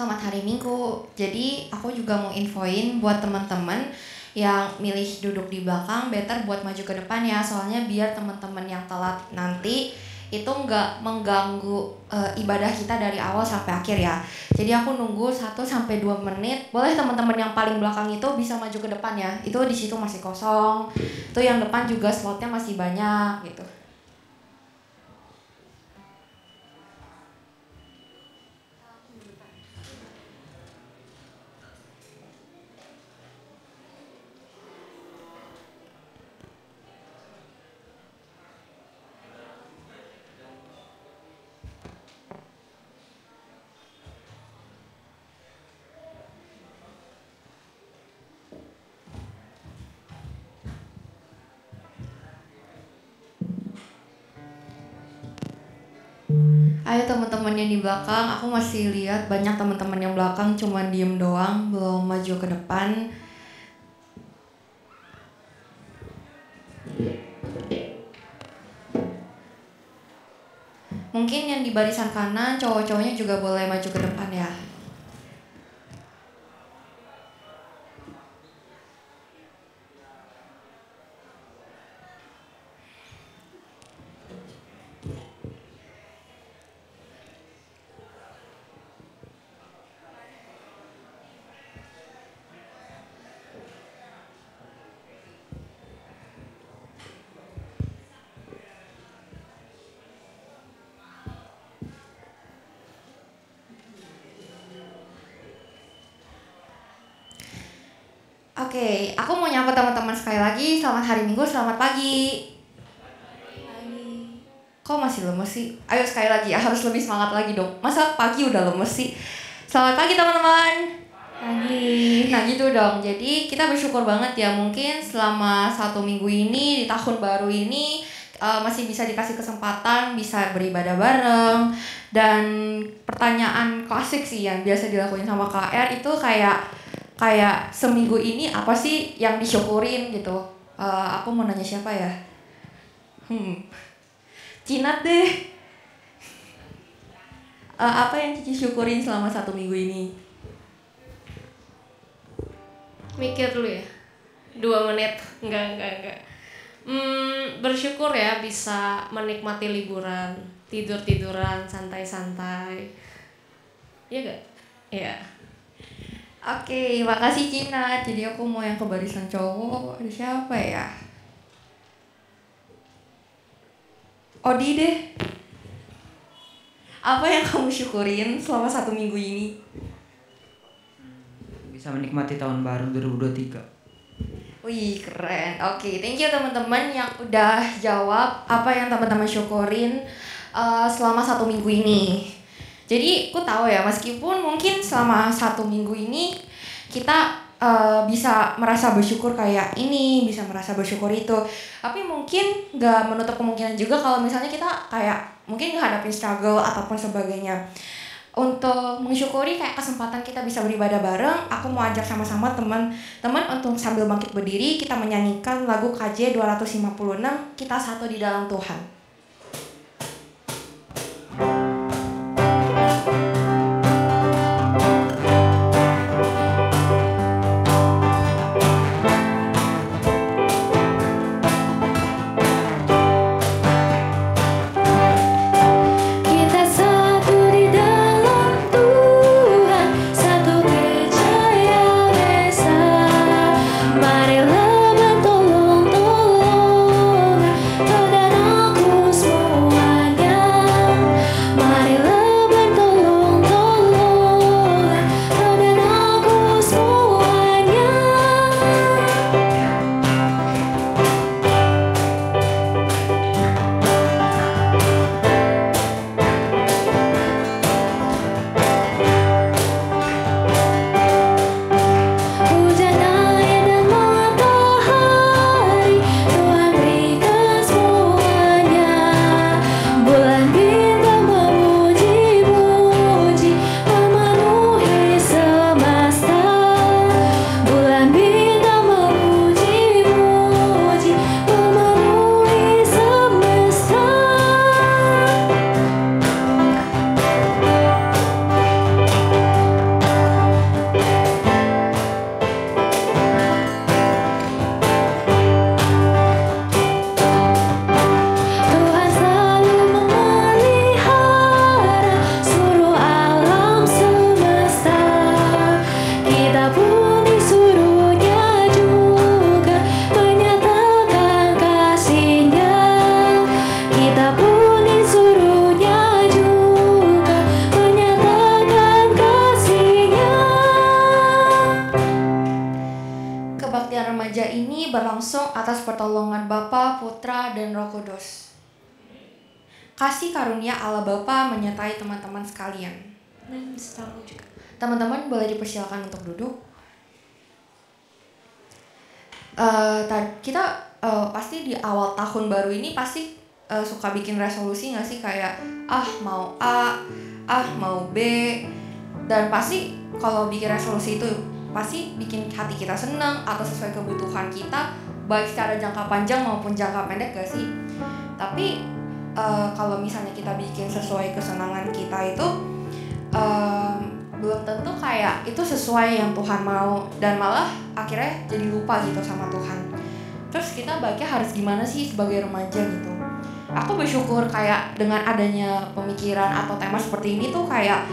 Selamat hari Minggu. Jadi aku juga mau infoin buat teman-teman yang milih duduk di belakang, better buat maju ke depan ya. Soalnya biar teman-teman yang telat nanti itu nggak mengganggu ibadah kita dari awal sampai akhir ya. Jadi aku nunggu 1 sampai 2 menit. Boleh teman-teman yang paling belakang itu bisa maju ke depan ya. Itu di situ masih kosong. Itu yang depan juga slotnya masih banyak gitu. Ayo teman-teman yang di belakang, aku masih lihat banyak teman-teman yang belakang cuma diem doang, belum maju ke depan. Mungkin yang di barisan kanan, cowok-cowoknya juga boleh maju ke depan ya. Oke, aku mau nyapa teman-teman sekali lagi. Selamat hari Minggu, selamat pagi. Kok masih lemes sih? Ayo sekali lagi ya, harus lebih semangat lagi dong. Masa pagi udah lemes sih? Selamat pagi teman-teman. Pagi. Nah gitu dong, jadi kita bersyukur banget ya. Mungkin selama 1 minggu ini, di tahun baru ini masih bisa dikasih kesempatan bisa beribadah bareng. Dan pertanyaan klasik sih yang biasa dilakuin sama KR itu kayak seminggu ini apa sih yang disyukurin gitu. Aku mau nanya siapa ya? Cinat deh. Apa yang Cici syukurin selama 1 minggu ini? Mikir dulu ya. 2 menit. Enggak. Bersyukur ya bisa menikmati liburan, tidur-tiduran, santai-santai. Iya gak? Iya. Oke, makasih Cina. Jadi aku mau yang ke barisan cowok. Ada siapa ya? Odi deh. Apa yang kamu syukurin selama 1 minggu ini? Bisa menikmati tahun baru 2023. Wih, keren. Oke, thank you teman-teman yang udah jawab apa yang teman-teman syukurin selama 1 minggu ini. Jadi aku tahu ya, meskipun mungkin selama 1 minggu ini kita bisa merasa bersyukur kayak ini, bisa merasa bersyukur itu. Tapi mungkin nggak menutup kemungkinan juga kalau misalnya kita kayak mungkin menghadapi struggle ataupun sebagainya. Untuk mensyukuri kayak kesempatan kita bisa beribadah bareng, aku mau ajak sama-sama teman-teman untuk sambil bangkit berdiri, kita menyanyikan lagu KJ 256, Kita Satu di Dalam Tuhan. Kita satu di dalam Tuhan, satu gereja yang esa. Marilah bertolong-tolong kau dan aku berlangsung atas pertolongan Bapa, Putra, dan Roh Kudus. Kasih karunia Allah Bapa menyertai teman-teman sekalian. Teman-teman boleh dipersilakan untuk duduk. Kita pasti di awal tahun baru ini pasti suka bikin resolusi nggak sih, kayak mau A, mau B, dan pasti kalau bikin resolusi itu pasti bikin hati kita senang atau sesuai kebutuhan kita, baik secara jangka panjang maupun jangka pendek gak sih? Tapi kalau misalnya kita bikin sesuai kesenangan kita itu belum tentu kayak itu sesuai yang Tuhan mau, dan malah akhirnya jadi lupa gitu sama Tuhan. Terus kita baiknya harus gimana sih sebagai remaja gitu? Aku bersyukur kayak dengan adanya pemikiran atau tema seperti ini tuh kayak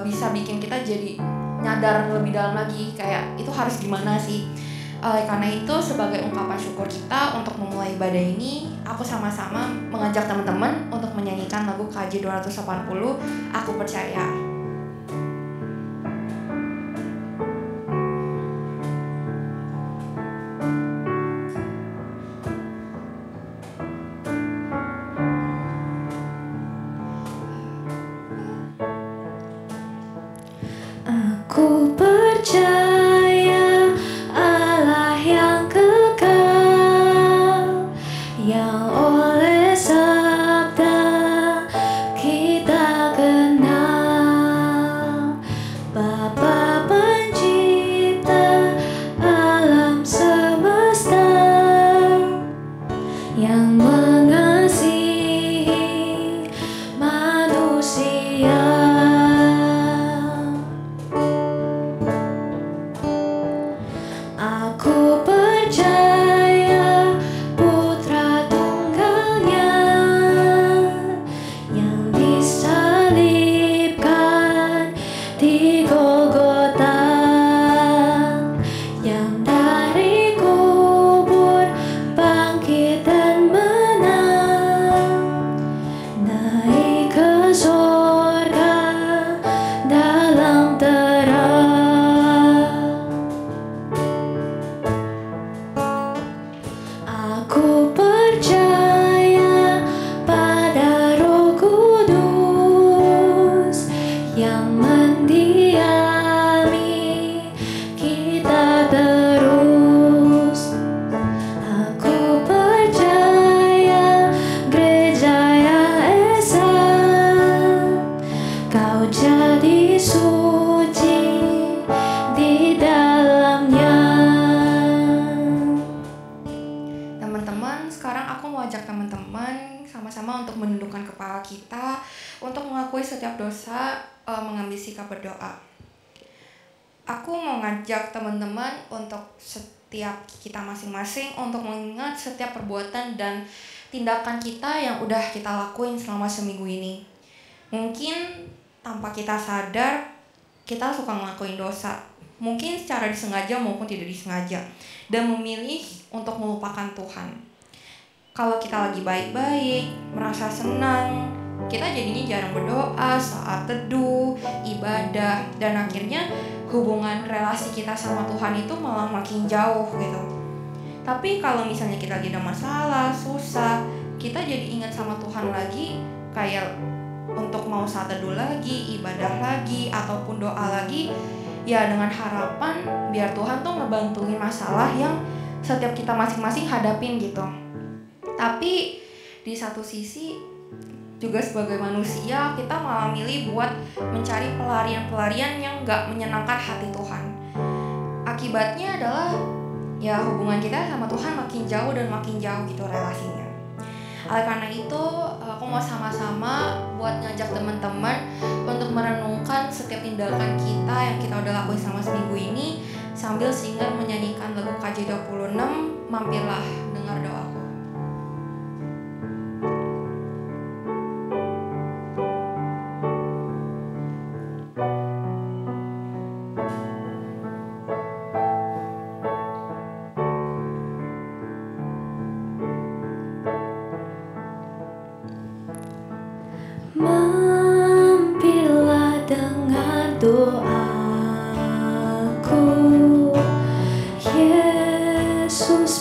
bisa bikin kita jadi nyadar lebih dalam lagi kayak itu harus gimana sih. Karena itu sebagai ungkapan syukur kita untuk memulai ibadah ini, aku sama-sama mengajak teman-teman untuk menyanyikan lagu KJ 280, Aku Percaya. Aku percaya Allah yang kekal, yang oleh sabda kita kenal, Bapa pencipta alam semesta, yang mengasihi manusia. Aku percaya Putra Tunggalnya yang disalibkan di Golgota, yang dari kubur bangkit dan menang, naik ke surga dalam terang. Aku percaya pada Roh Kudus yang mendiami kita terus. Aku percaya gereja yang esa, kau jadi suci di dalamnya. Teman-teman, sekarang aku mau ajak teman-teman sama-sama untuk menundukkan kepala kita, untuk mengakui setiap dosa, mengambil sikap berdoa. Aku mau ngajak teman-teman untuk setiap kita masing-masing untuk mengingat setiap perbuatan dan tindakan kita yang udah kita lakuin selama seminggu ini. Mungkin tanpa kita sadar, kita suka ngelakuin dosa. Mungkin secara disengaja maupun tidak disengaja, dan memilih untuk melupakan Tuhan. Kalau kita lagi baik-baik, merasa senang, kita jadinya jarang berdoa saat teduh, ibadah, dan akhirnya hubungan relasi kita sama Tuhan itu malah makin jauh gitu. Tapi kalau misalnya kita lagi ada masalah, susah, kita jadi ingat sama Tuhan lagi, kayak untuk mau saat teduh lagi, ibadah lagi, ataupun doa lagi, ya dengan harapan biar Tuhan tuh ngebantuin masalah yang setiap kita masing-masing hadapin gitu. Tapi di satu sisi juga sebagai manusia kita malah milih buat mencari pelarian-pelarian yang gak menyenangkan hati Tuhan. Akibatnya adalah ya hubungan kita sama Tuhan makin jauh dan makin jauh gitu relasinya. Oleh karena itu aku mau sama-sama buat ngajak teman-teman untuk merenungkan setiap tindakan kita yang kita udah lakuin selama seminggu ini, sambil singer menyanyikan lagu KJ 26, Mampirlah Dengar Doaku. Mampirlah dengar doaku, Yesus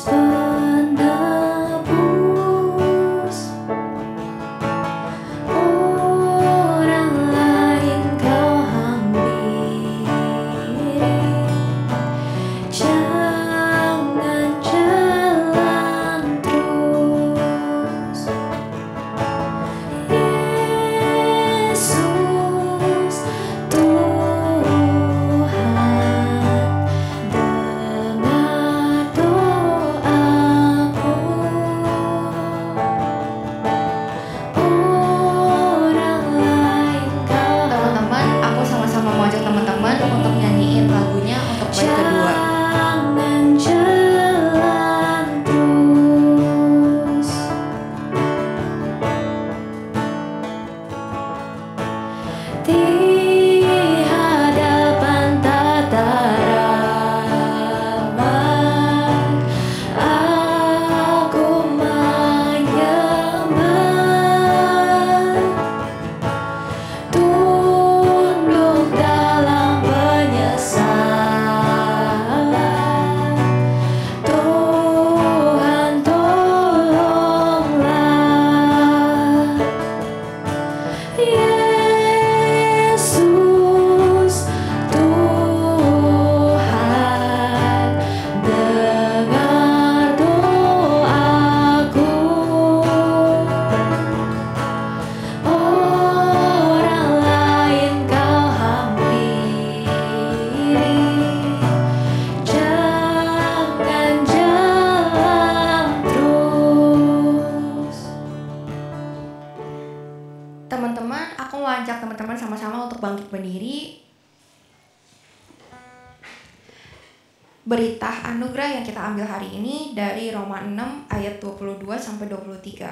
berita anugerah yang kita ambil hari ini dari Roma 6 ayat 22 sampai 23.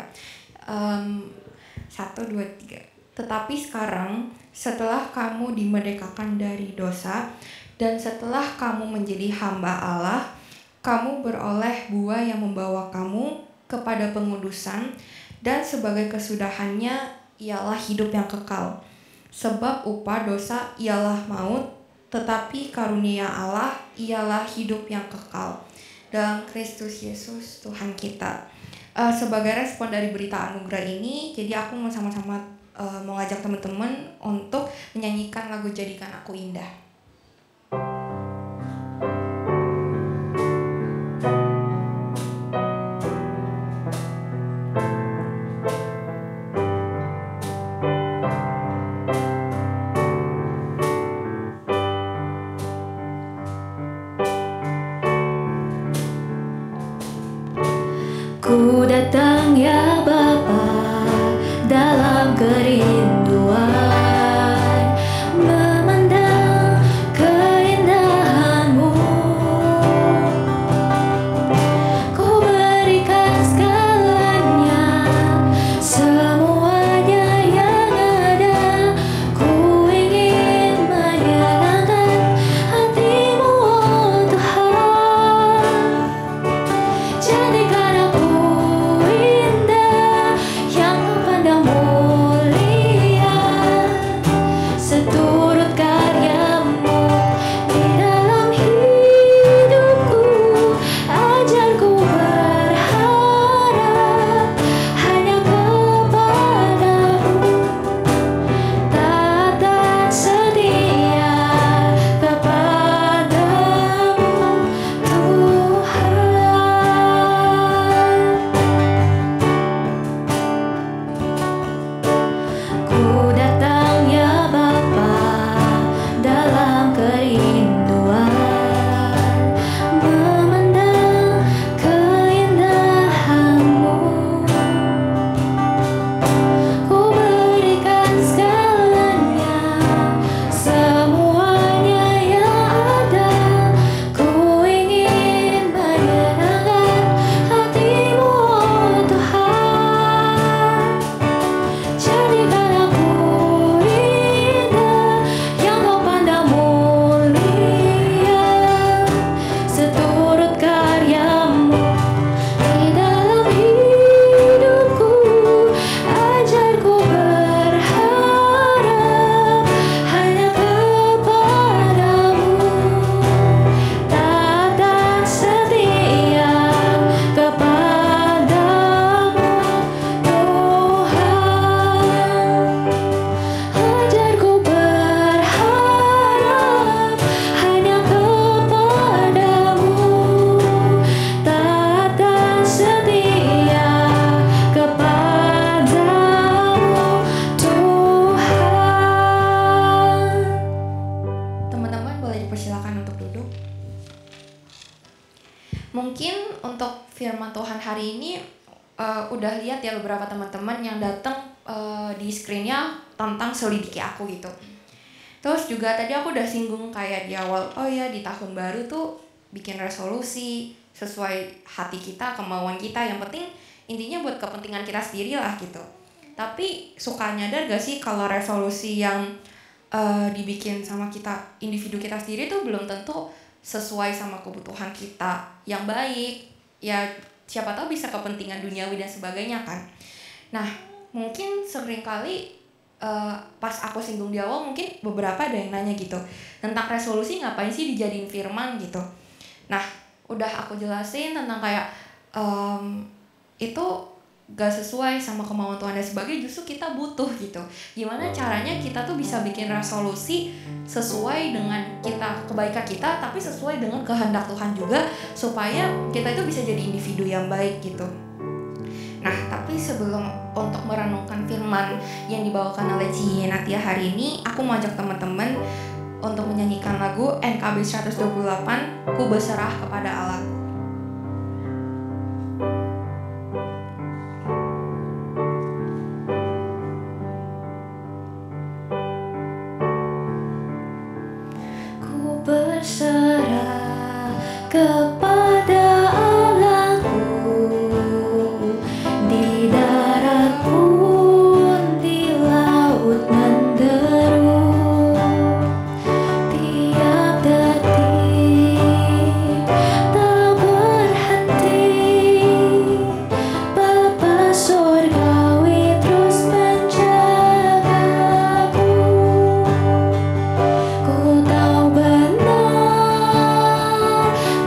1, 2, 3. Tetapi sekarang setelah kamu dimerdekakan dari dosa dan setelah kamu menjadi hamba Allah, kamu beroleh buah yang membawa kamu kepada pengudusan, dan sebagai kesudahannya ialah hidup yang kekal. Sebab upah dosa ialah maut, tetapi karunia Allah ialah hidup yang kekal dalam Kristus Yesus Tuhan kita. Sebagai respon dari berita anugerah ini, jadi aku mau sama-sama mau ngajak teman-teman untuk menyanyikan lagu Jadikan Aku Indah. Ku datang ya Bapa dalam kerinduan, memandang keindahan-Mu. Ku berikan segalanya, semuanya yang ada. Ku ingin menyenangkan hati-Mu, oh Tuhan. Jadikan aku indah, yang Kau pandang mulia, seturut karya-Mu di dalam hidupku. Ajarku berharap hanya kepadamu, taat setia kepadamu, Tuhan. Ku datang ya Bapa dalam kerinduan, memandang keindahan-Mu. Ku berikan segalanya, semuanya yang ada. Ku ingin menyenangkan hati-Mu, oh Tuhan. Jadikan aku indah, yang Kau pandang mulia, seturut karya-Mu di dalam hidupku. Ajarku berharap hanya kepadamu, taat setia kepadamu, Tuhan. Ajarku berharap hanya kepadamu, taat setia kepadamu, Tuhan. Teman-teman boleh dipersilakan untuk duduk. Mungkin untuk firman Tuhan hari ini udah lihat ya beberapa teman-teman yang datang di screen-nya tentang selidiki aku gitu. Terus juga tadi aku udah singgung kayak di awal, oh ya di tahun baru tuh bikin resolusi sesuai hati kita, kemauan kita. Yang penting intinya buat kepentingan kita sendiri lah gitu. Tapi suka nyadar gak sih kalau resolusi yang dibikin sama kita, individu kita sendiri tuh belum tentu sesuai sama kebutuhan kita yang baik. Ya siapa tahu bisa kepentingan duniawi dan sebagainya kan. Nah mungkin seringkali pas aku singgung di awal, mungkin beberapa ada yang nanya gitu tentang resolusi ngapain sih dijadiin firman gitu. Nah udah aku jelasin tentang kayak itu gak sesuai sama kemauan Tuhan dan sebagainya. Justru kita butuh gitu, gimana caranya kita tuh bisa bikin resolusi sesuai dengan kita, kebaikan kita, tapi sesuai dengan kehendak Tuhan juga, supaya kita itu bisa jadi individu yang baik gitu. Nah, tapi sebelum untuk merenungkan firman yang dibawakan oleh Ci Natia hari ini, aku mau ajak teman-teman untuk menyanyikan lagu NKB 128, Ku Berserah Kepada Allah. Ku berserah kepada Allahku di darat pun di laut menderu. Tiap detik tak berhenti, Bapa Surgawi terus menjagaku. Ku tahu benar,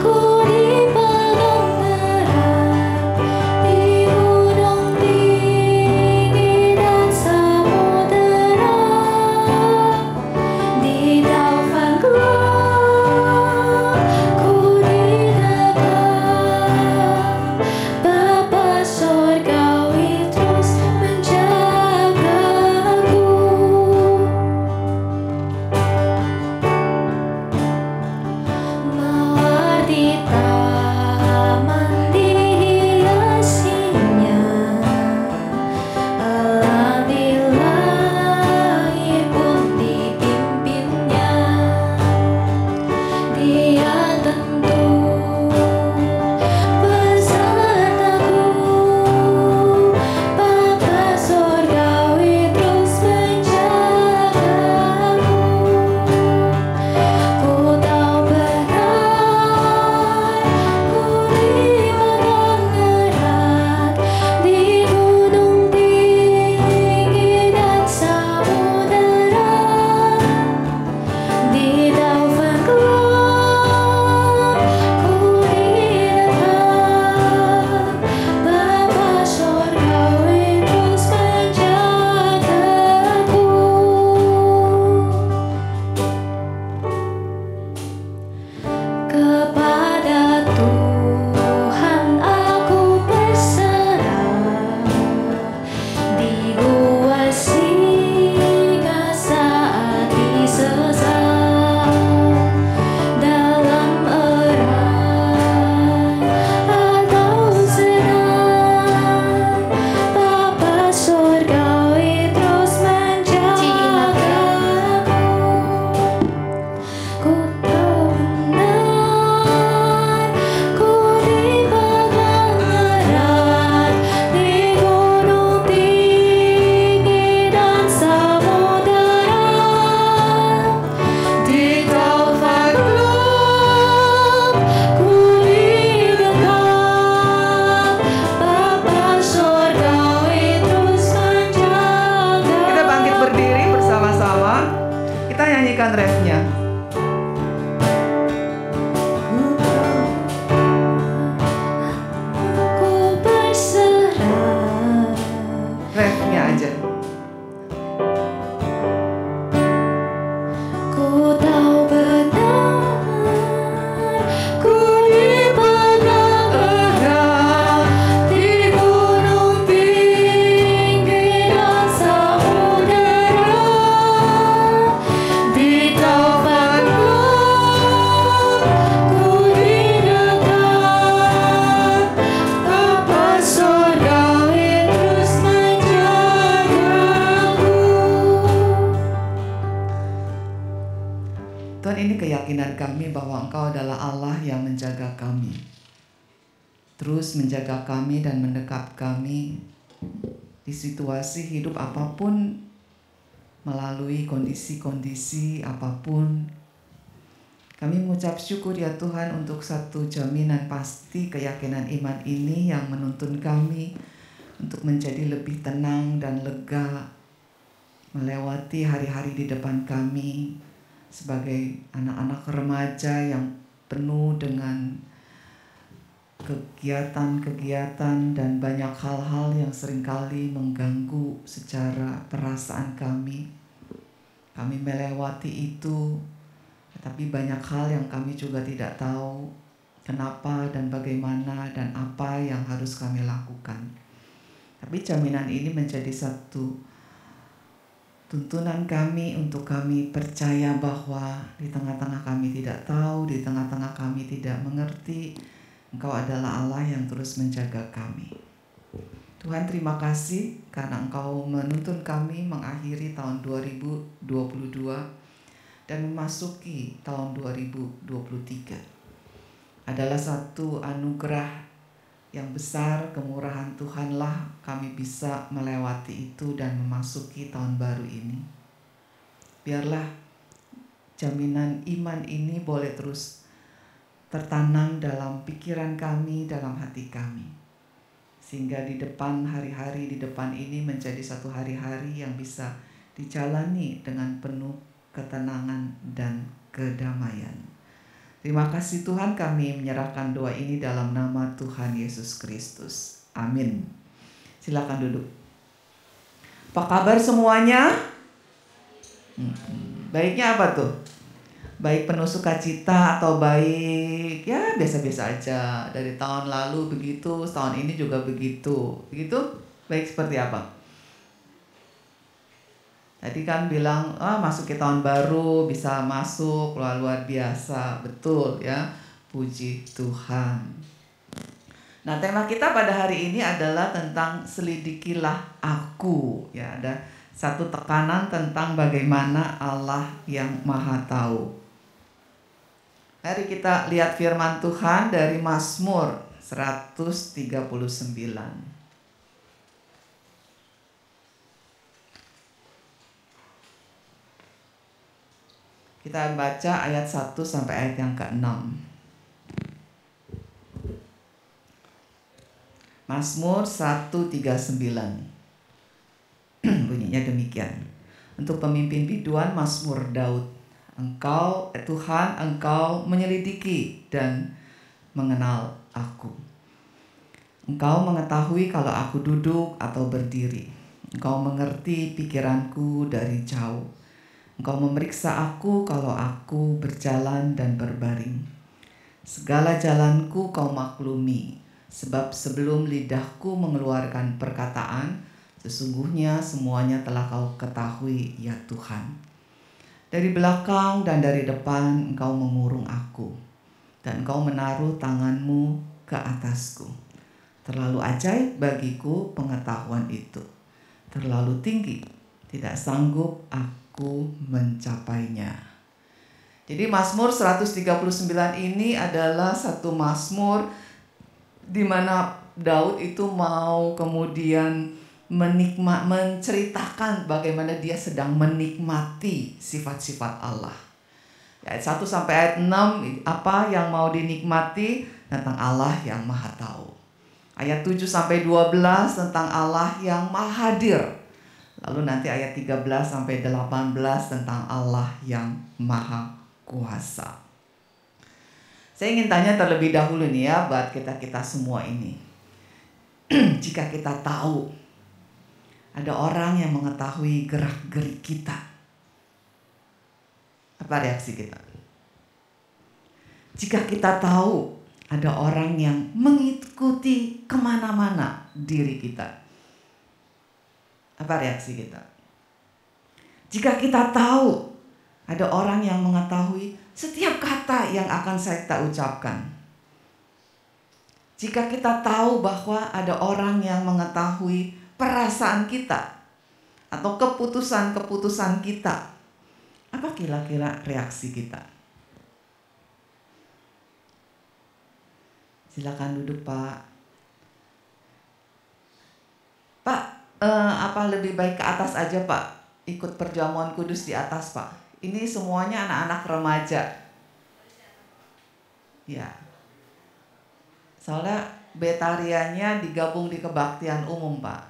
ku dipegang erat di gunung tinggi dan samudera, di taufan gelap ku didekat, Bapa Surgawi terus menjagaku. Mawar di taman dihiasinya, alam di langit pun dipimpinnya. Dia tentu besertaku, Bapa Surgawi terus menjagaku. Ku tahu benar, ku dipegang erat di gunung tinggi dan samudera, di taufan gelap ku didekat, Bapa Surgawi terus menjagaku. Kepada Tuhan aku berserah, di gua singa saat disesat, dalam erat atau senang, Bapa Surgawi terus menjagaku. Ku tahu benar, ku dipegang erat di gunung tinggi dan samudera, di taufan gelap ku didekat, Bapa Surgawi terus menjagaku. Kita bangkit berdiri bersama-sama. Kita nyanyikan refnya. Ku berserah, Refnya aja. ku tahu benar, ku dipegang erat di gunung tinggi dan samudera, di taufan gelap ku didekat, Bapa Surgawi terus menjagaku. Tuhan, ini keyakinan kami bahwa Engkau adalah Allah yang menjaga kami. Terus menjaga kami dan mendekat kami di situasi hidup apapun, melalui kondisi-kondisi apapun. Kami mengucap syukur ya Tuhan untuk satu jaminan pasti keyakinan iman ini yang menuntun kami untuk menjadi lebih tenang dan lega melewati hari-hari di depan kami sebagai anak-anak remaja yang penuh dengan kegiatan-kegiatan dan banyak hal-hal yang seringkali mengganggu secara perasaan kami. Kami melewati itu, tetapi banyak hal yang kami juga tidak tahu kenapa dan bagaimana dan apa yang harus kami lakukan. Tapi jaminan ini menjadi satu tuntunan kami untuk kami percaya bahwa di tengah-tengah kami tidak tahu, di tengah-tengah kami tidak mengerti, Engkau adalah Allah yang terus menjaga kami. Tuhan, terima kasih karena Engkau menuntun kami mengakhiri tahun 2022 dan memasuki tahun 2023. adalah satu anugerah yang besar, kemurahan Tuhanlah kami bisa melewati itu dan memasuki tahun baru ini. Biarlah jaminan iman ini boleh terus tertanam dalam pikiran kami, dalam hati kami. Sehingga di depan hari-hari di depan ini menjadi satu hari-hari yang bisa dijalani dengan penuh ketenangan dan kedamaian. Terima kasih Tuhan, kami menyerahkan doa ini dalam nama Tuhan Yesus Kristus. Amin. Silakan duduk. Apa kabar semuanya? Baiknya apa tuh? Baik penuh sukacita atau baik ya biasa-biasa aja. Dari tahun lalu begitu, tahun ini juga begitu. Begitu? Baik seperti apa? Tadi kan bilang masuk ke tahun baru bisa masuk luar biasa, betul ya, puji Tuhan. Nah tema kita pada hari ini adalah tentang selidikilah aku ya, ada satu tekanan tentang bagaimana Allah yang Maha Tahu. Mari kita lihat firman Tuhan dari Mazmur 139. Kita baca ayat 1 sampai ayat yang ke-6. Mazmur 139. Bunyinya demikian. Untuk pemimpin biduan Mazmur Daud. Engkau Tuhan, Engkau menyelidiki dan mengenal aku. Engkau mengetahui kalau aku duduk atau berdiri. Engkau mengerti pikiranku dari jauh. Engkau memeriksa aku kalau aku berjalan dan berbaring. Segala jalanku kau maklumi, sebab sebelum lidahku mengeluarkan perkataan, sesungguhnya semuanya telah kau ketahui ya Tuhan. Dari belakang dan dari depan engkau mengurung aku, dan engkau menaruh tanganmu ke atasku. Terlalu ajaib bagiku pengetahuan itu. Terlalu tinggi, tidak sanggup aku mencapainya. Jadi Mazmur 139 ini adalah satu Mazmur di mana Daud itu mau kemudian menceritakan bagaimana dia sedang menikmati sifat-sifat Allah. Ayat 1 sampai ayat 6 apa yang mau dinikmati tentang Allah yang Maha Tahu. Ayat 7 sampai 12 tentang Allah yang Maha Hadir. Lalu nanti ayat 13 sampai 18 tentang Allah yang Maha Kuasa. Saya ingin tanya terlebih dahulu nih ya buat kita semua ini. Jika kita tahu ada orang yang mengetahui gerak-gerik kita, apa reaksi kita? Jika kita tahu ada orang yang mengikuti kemana-mana diri kita, apa reaksi kita? Jika kita tahu ada orang yang mengetahui setiap kata yang akan kita ucapkan. Jika kita tahu bahwa ada orang yang mengetahui perasaan kita atau keputusan-keputusan kita, apa kira-kira reaksi kita? Silakan duduk Pak. Pak, apa lebih baik ke atas aja Pak? Ikut perjamuan kudus di atas Pak. Ini semuanya anak-anak remaja. Ya. Soalnya betariannya digabung di kebaktian umum Pak.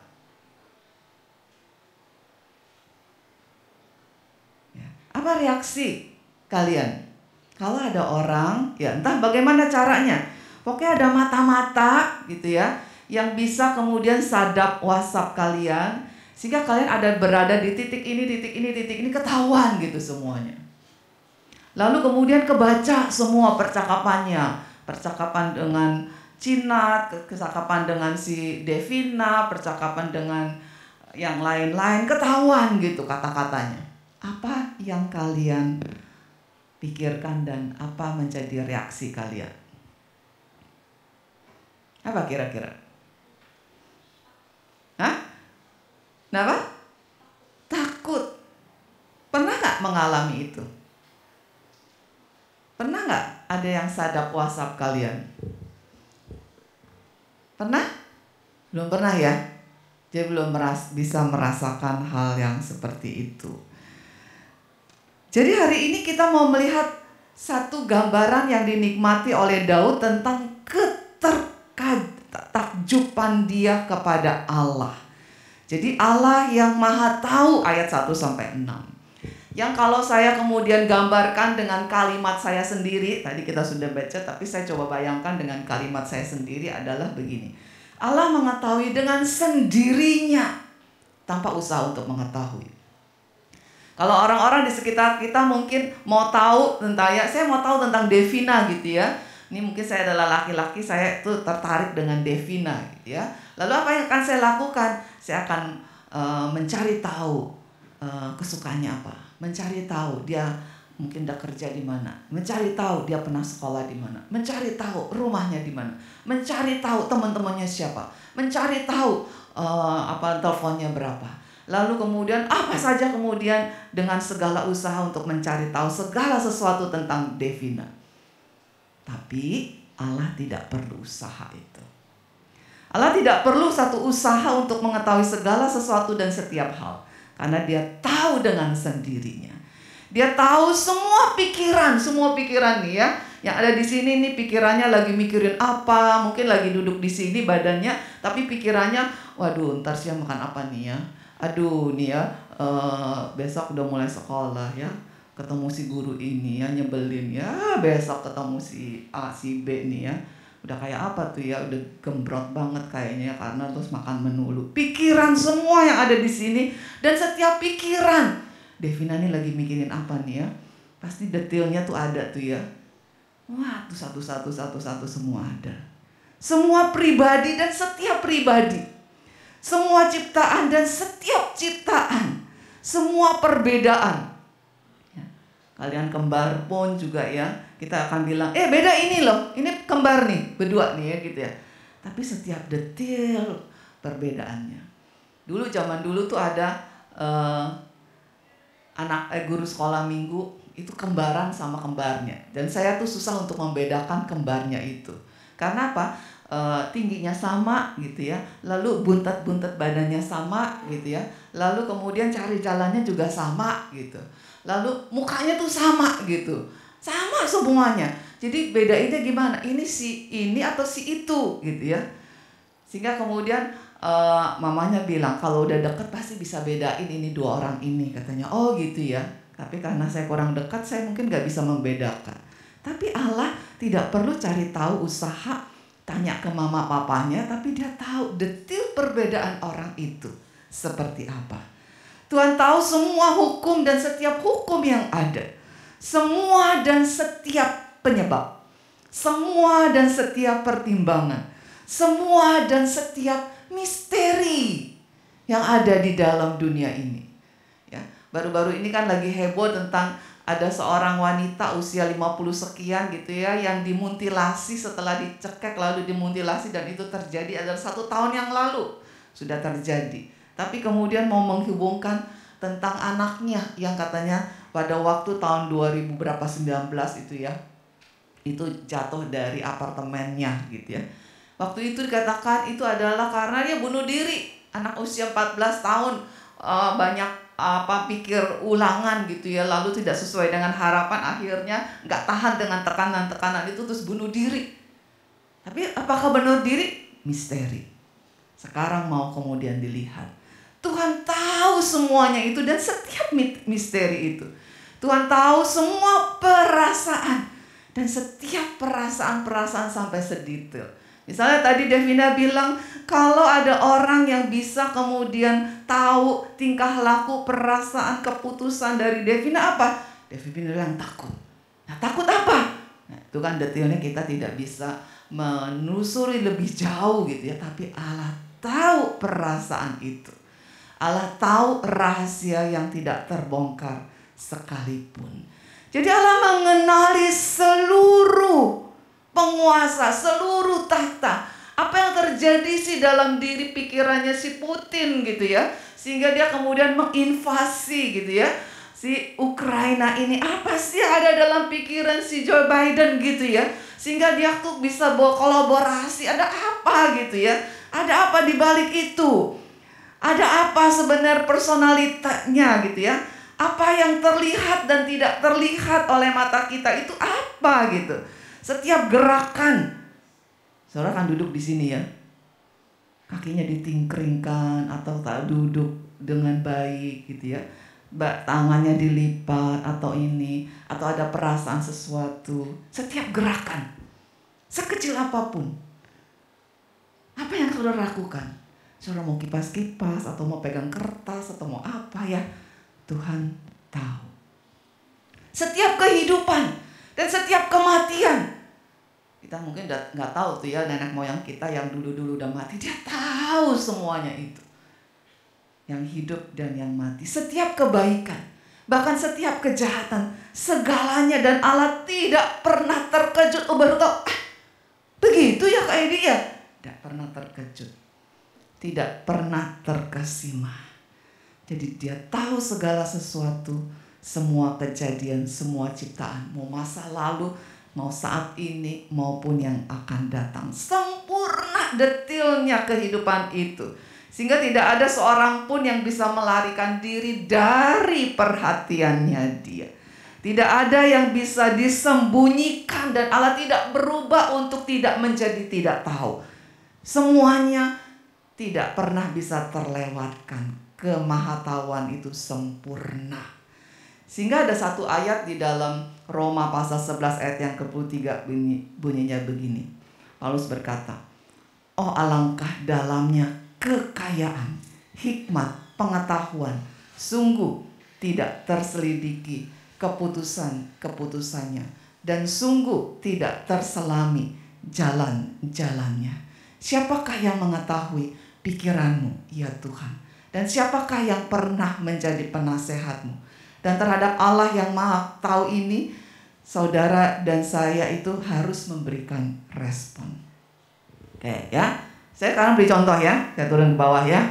Ya. Apa reaksi kalian? Kalau ada orang, ya entah bagaimana caranya. Pokoknya ada mata-mata gitu ya, yang bisa kemudian sadap WhatsApp kalian. Sehingga kalian ada berada di titik ini, ketahuan gitu semuanya. Lalu kemudian kebaca semua percakapannya. Percakapan dengan Cina, percakapan dengan si Devina, percakapan dengan yang lain-lain. Ketahuan gitu kata-katanya. Apa yang kalian pikirkan dan apa menjadi reaksi kalian? Apa kira-kira? Hah? Kenapa? Takut. Pernah gak mengalami itu? Pernah nggak ada yang sadap WhatsApp kalian? Pernah? Belum pernah ya? Dia belum bisa merasakan hal yang seperti itu. Jadi hari ini kita mau melihat satu gambaran yang dinikmati oleh Daud tentang ketertakjuban dia kepada Allah. Jadi Allah yang maha tahu, ayat 1-6. Yang kalau saya kemudian gambarkan dengan kalimat saya sendiri, tadi kita sudah baca, tapi saya coba bayangkan dengan kalimat saya sendiri adalah begini. Allah mengetahui dengan sendirinya tanpa usaha untuk mengetahui. Kalau orang-orang di sekitar kita mungkin mau tahu tentang, ya saya mau tahu tentang Devina gitu ya. Ini mungkin saya adalah laki-laki, saya tuh tertarik dengan Devina gitu ya. Lalu apa yang akan saya lakukan? Saya akan mencari tahu kesukaannya apa. Mencari tahu dia mungkin udah kerja di mana. Mencari tahu dia pernah sekolah di mana. Mencari tahu rumahnya di mana. Mencari tahu teman-temannya siapa. Mencari tahu teleponnya berapa. Lalu kemudian apa saja kemudian dengan segala usaha untuk mencari tahu segala sesuatu tentang Devina. Tapi Allah tidak perlu usaha itu. Allah tidak perlu satu usaha untuk mengetahui segala sesuatu dan setiap hal. Karena dia tahu dengan sendirinya. Dia tahu semua pikiran nih ya. Yang ada di sini nih pikirannya lagi mikirin apa. Mungkin lagi duduk di sini badannya. Tapi pikirannya, waduh ntar siang makan apa nih ya. Aduh nih ya, besok udah mulai sekolah ya. Ketemu si guru ini ya, nyebelin ya. Besok ketemu si A, si B nih ya. Udah kayak apa tuh ya, udah gembrot banget kayaknya karena terus makan melulu. Pikiran semua yang ada di sini. Dan setiap pikiran, Devina nih lagi mikirin apa nih ya. Pasti detailnya tuh ada tuh ya. Wah tuh satu-satu semua ada. Semua pribadi dan setiap pribadi. Semua ciptaan dan setiap ciptaan. Semua perbedaan. Ya. Kalian kembar pun juga ya. Kita akan bilang, beda ini loh. Ini kembar nih, berdua nih ya gitu ya. Tapi setiap detail perbedaannya. Dulu zaman dulu tuh ada guru sekolah minggu itu kembaran sama kembarnya. Dan saya tuh susah untuk membedakan kembarnya itu. Karena apa? Tingginya sama gitu ya. Lalu buntet-buntet badannya sama gitu ya. Lalu kemudian cari jalannya juga sama gitu. Lalu mukanya tuh sama gitu. Sama semuanya. Jadi bedainnya gimana? Ini si ini atau si itu gitu ya. Sehingga kemudian mamanya bilang kalau udah deket pasti bisa bedain ini dua orang ini katanya. Oh gitu ya. Tapi karena saya kurang dekat saya mungkin gak bisa membedakan. Tapi Allah tidak perlu cari tahu usaha tanya ke mama papanya. Tapi dia tahu detil perbedaan orang itu seperti apa. Tuhan tahu semua hukum dan setiap hukum yang ada. Semua dan setiap penyebab. Semua dan setiap pertimbangan. Semua dan setiap misteri yang ada di dalam dunia ini. Ya, baru-baru ini kan lagi heboh tentang ada seorang wanita usia 50 sekian gitu ya yang dimutilasi setelah dicekek lalu dimutilasi dan itu terjadi adalah 1 tahun yang lalu sudah terjadi. Tapi kemudian mau menghubungkan tentang anaknya yang katanya pada waktu tahun 2019 itu ya, itu jatuh dari apartemennya gitu ya. Waktu itu dikatakan itu adalah karena dia bunuh diri. Anak usia 14 tahun banyak pikir ulangan gitu ya, lalu tidak sesuai dengan harapan, akhirnya nggak tahan dengan tekanan-tekanan itu terus bunuh diri. Tapi apakah bunuh diri? Misteri. Sekarang mau kemudian dilihat. Tuhan tahu semuanya itu dan setiap misteri itu. Tuhan tahu semua perasaan dan setiap perasaan-perasaan sampai sedetail. Misalnya tadi Devina bilang kalau ada orang yang bisa kemudian tahu tingkah laku, perasaan, keputusan dari Devina apa? Devina bilang takut. Nah, takut apa? Nah, itu kan detailnya kita tidak bisa menelusuri lebih jauh gitu ya. Tapi Allah tahu perasaan itu. Allah tahu rahasia yang tidak terbongkar sekalipun. Jadi Allah mengenali seluruh penguasa, seluruh tahta. Apa yang terjadi sih dalam diri pikirannya si Putin gitu ya. Sehingga dia kemudian menginvasi gitu ya. si Ukraina ini, apa sih ada dalam pikiran si Joe Biden gitu ya, sehingga dia tuh bisa bawa kolaborasi, ada apa gitu ya, ada apa di balik itu, ada apa sebenarnya personalitanya gitu ya, apa yang terlihat dan tidak terlihat oleh mata kita itu apa gitu. Setiap gerakan, saudara kan duduk di sini ya, kakinya ditingkringkan atau tak duduk dengan baik gitu ya, tangannya dilipat atau ini, atau ada perasaan sesuatu. Setiap gerakan, sekecil apapun, apa yang saudara lakukan? Saudara mau kipas-kipas atau mau pegang kertas atau mau apa ya, Tuhan tahu. Setiap kehidupan dan setiap kematian, kita mungkin nggak tahu tuh ya, nenek moyang kita yang dulu udah mati, dia tahu semuanya itu, yang hidup dan yang mati, setiap kebaikan, bahkan setiap kejahatan, segalanya, dan Allah tidak pernah terkejut. Baru tahu, begitu ya kayak dia, tidak pernah terkejut, tidak pernah terkesima. Jadi dia tahu segala sesuatu, semua kejadian, semua ciptaan, mau masa lalu, mau saat ini, maupun yang akan datang. Sempurna detailnya kehidupan itu, sehingga tidak ada seorang pun yang bisa melarikan diri dari perhatiannya dia. Tidak ada yang bisa disembunyikan, dan Allah tidak berubah untuk tidak menjadi tidak tahu. Semuanya tidak pernah bisa terlewatkan. Kemahatauan itu sempurna. Sehingga ada satu ayat di dalam Roma pasal 11 ayat yang ke-23 bunyinya begini. Paulus berkata, oh alangkah dalamnya kekayaan, hikmat, pengetahuan, sungguh tidak terselidiki keputusannya, dan sungguh tidak terselami jalan-jalannya. Siapakah yang mengetahui pikiranmu, ya Tuhan? Dan siapakah yang pernah menjadi penasehatmu? Dan terhadap Allah yang Maha Tahu ini, saudara dan saya itu harus memberikan respon. Oke ya, saya sekarang beri contoh ya, saya turun ke bawah ya.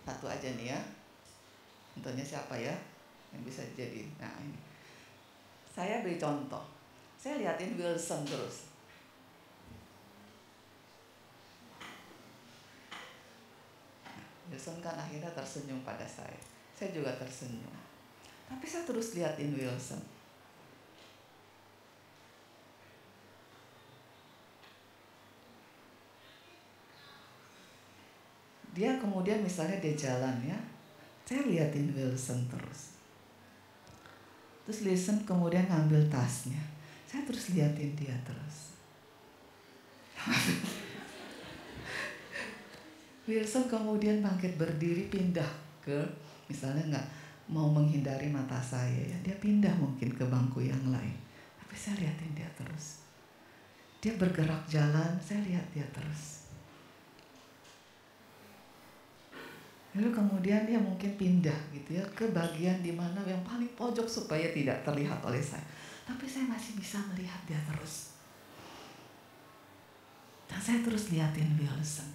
Satu aja nih ya. Contohnya siapa ya yang bisa jadi? Nah ini, saya beri contoh. Saya liatin Wilson terus. Wilson kan akhirnya tersenyum pada saya. Saya juga tersenyum. Tapi saya terus liatin Wilson. Dia kemudian misalnya dia jalan ya, saya liatin Wilson terus. Terus Wilson kemudian ngambil tasnya, saya terus liatin dia terus. Wilson kemudian bangkit berdiri, pindah ke, misalnya nggak mau menghindari mata saya ya, dia pindah mungkin ke bangku yang lain. Tapi saya liatin dia terus. Dia bergerak jalan, saya lihat dia terus. Lalu kemudian dia mungkin pindah gitu ya ke bagian di mana yang paling pojok supaya tidak terlihat oleh saya. Tapi saya masih bisa melihat dia terus. Dan saya terus liatin Wilson.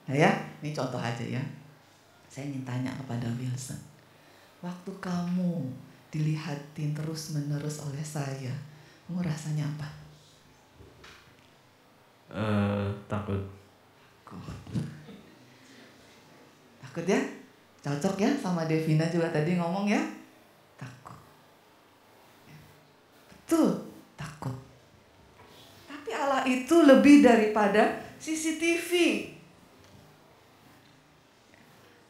Nah ya, ini contoh aja ya. Saya ingin tanya kepada Wilson, waktu kamu dilihatin terus menerus oleh saya, kamu rasanya apa? Takut. Takut ya? Cocok ya sama Devina juga tadi ngomong ya? Takut. Betul, takut. Tapi Allah itu lebih daripada CCTV.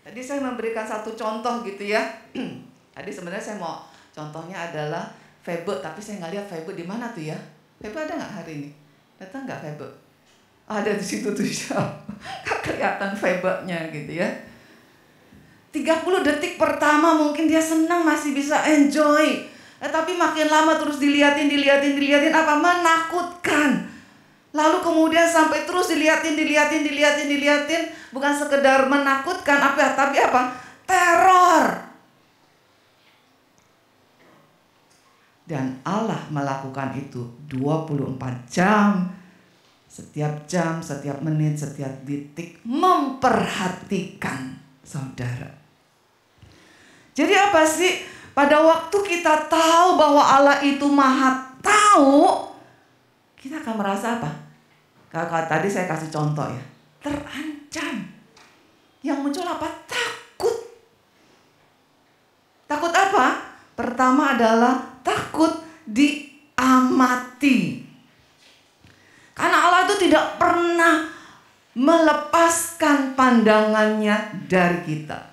Tadi saya memberikan satu contoh gitu ya. Tadi sebenarnya saya mau contohnya adalah Febe, tapi saya nggak lihat Febe di mana tuh ya. Febe ada nggak hari ini? Datang nggak Febe? Ada di situ tuh siapa? Kelihatan Febe-nya gitu ya. 30 detik pertama mungkin dia senang, masih bisa enjoy. Tapi makin lama terus diliatin apa? Menakutkan. Lalu kemudian sampai terus diliatin, bukan sekedar menakutkan tapi apa? Teror. Dan Allah melakukan itu 24 jam setiap jam, setiap menit, setiap detik memperhatikan saudara. Jadi apa sih? Pada waktu kita tahu bahwa Allah itu maha tahu, kita akan merasa apa? Kalau tadi saya kasih contoh ya, terancam. Yang muncul apa? Takut. Takut apa? Pertama adalah takut diamati. Karena Allah itu tidak pernah melepaskan pandangannya dari kita.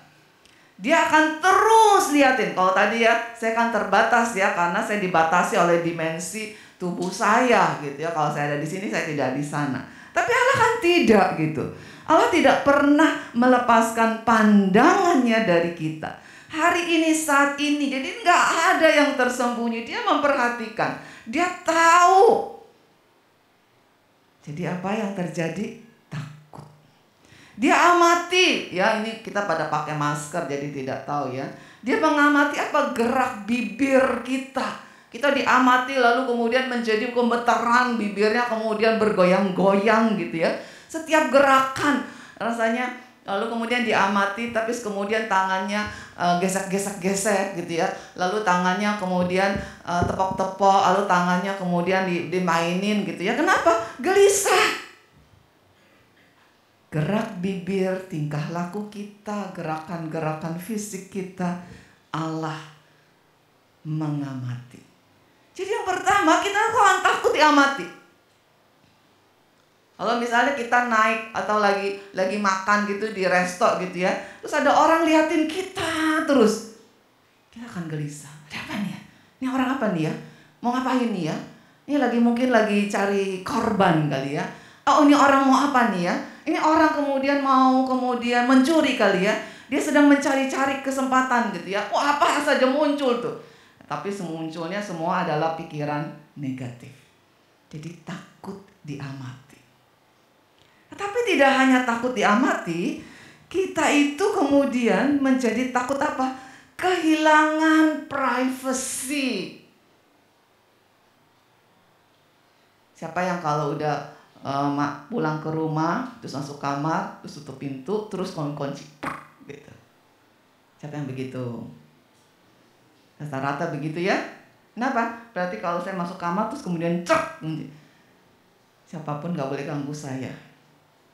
Dia akan terus liatin. Kalau tadi ya, saya kan terbatas ya, karena saya dibatasi oleh dimensi tubuh saya gitu ya. Kalau saya ada di sini, saya tidak di sana. Tapi Allah kan tidak gitu. Allah tidak pernah melepaskan pandangannya dari kita. Hari ini, saat ini, jadi nggak ada yang tersembunyi. Dia memperhatikan. Dia tahu. Jadi apa yang terjadi? Takut. Dia amati, ya ini kita pada pakai masker jadi tidak tahu ya. Dia mengamati apa? Gerak bibir kita. Kita diamati lalu kemudian menjadi gemeteran bibirnya, kemudian bergoyang-goyang gitu ya. Setiap gerakan rasanya lalu kemudian diamati, tapi kemudian tangannya gesek-gesek gitu ya. Lalu tangannya kemudian tepok-tepok, lalu tangannya kemudian dimainin gitu ya. Kenapa? Gelisah. Gerak bibir, tingkah laku kita, gerakan-gerakan fisik kita, Allah mengamati. Jadi yang pertama, kita akan takut diamati. Kalau misalnya kita naik atau lagi makan gitu di resto gitu ya, terus ada orang liatin kita terus, kita akan gelisah. Ada apa nih ya? Ini orang apa nih ya? Mau ngapain nih ya? Ini mungkin lagi cari korban kali ya. Oh, ini orang mau apa nih ya? Ini orang kemudian mau mencuri kali ya. Dia sedang mencari-cari kesempatan gitu ya. Wah, apa saja muncul tuh. Tapi semunculnya semua adalah pikiran negatif. Jadi takut diamati. Tapi tidak hanya takut diamati, kita itu kemudian menjadi takut apa? Kehilangan privacy. Siapa yang kalau udah pulang ke rumah, terus masuk kamar, terus tutup pintu, terus kunci, gitu. Siapa yang begitu? Rata-rata begitu ya. Kenapa? Berarti kalau saya masuk kamar terus kemudian siapapun gak boleh ganggu saya.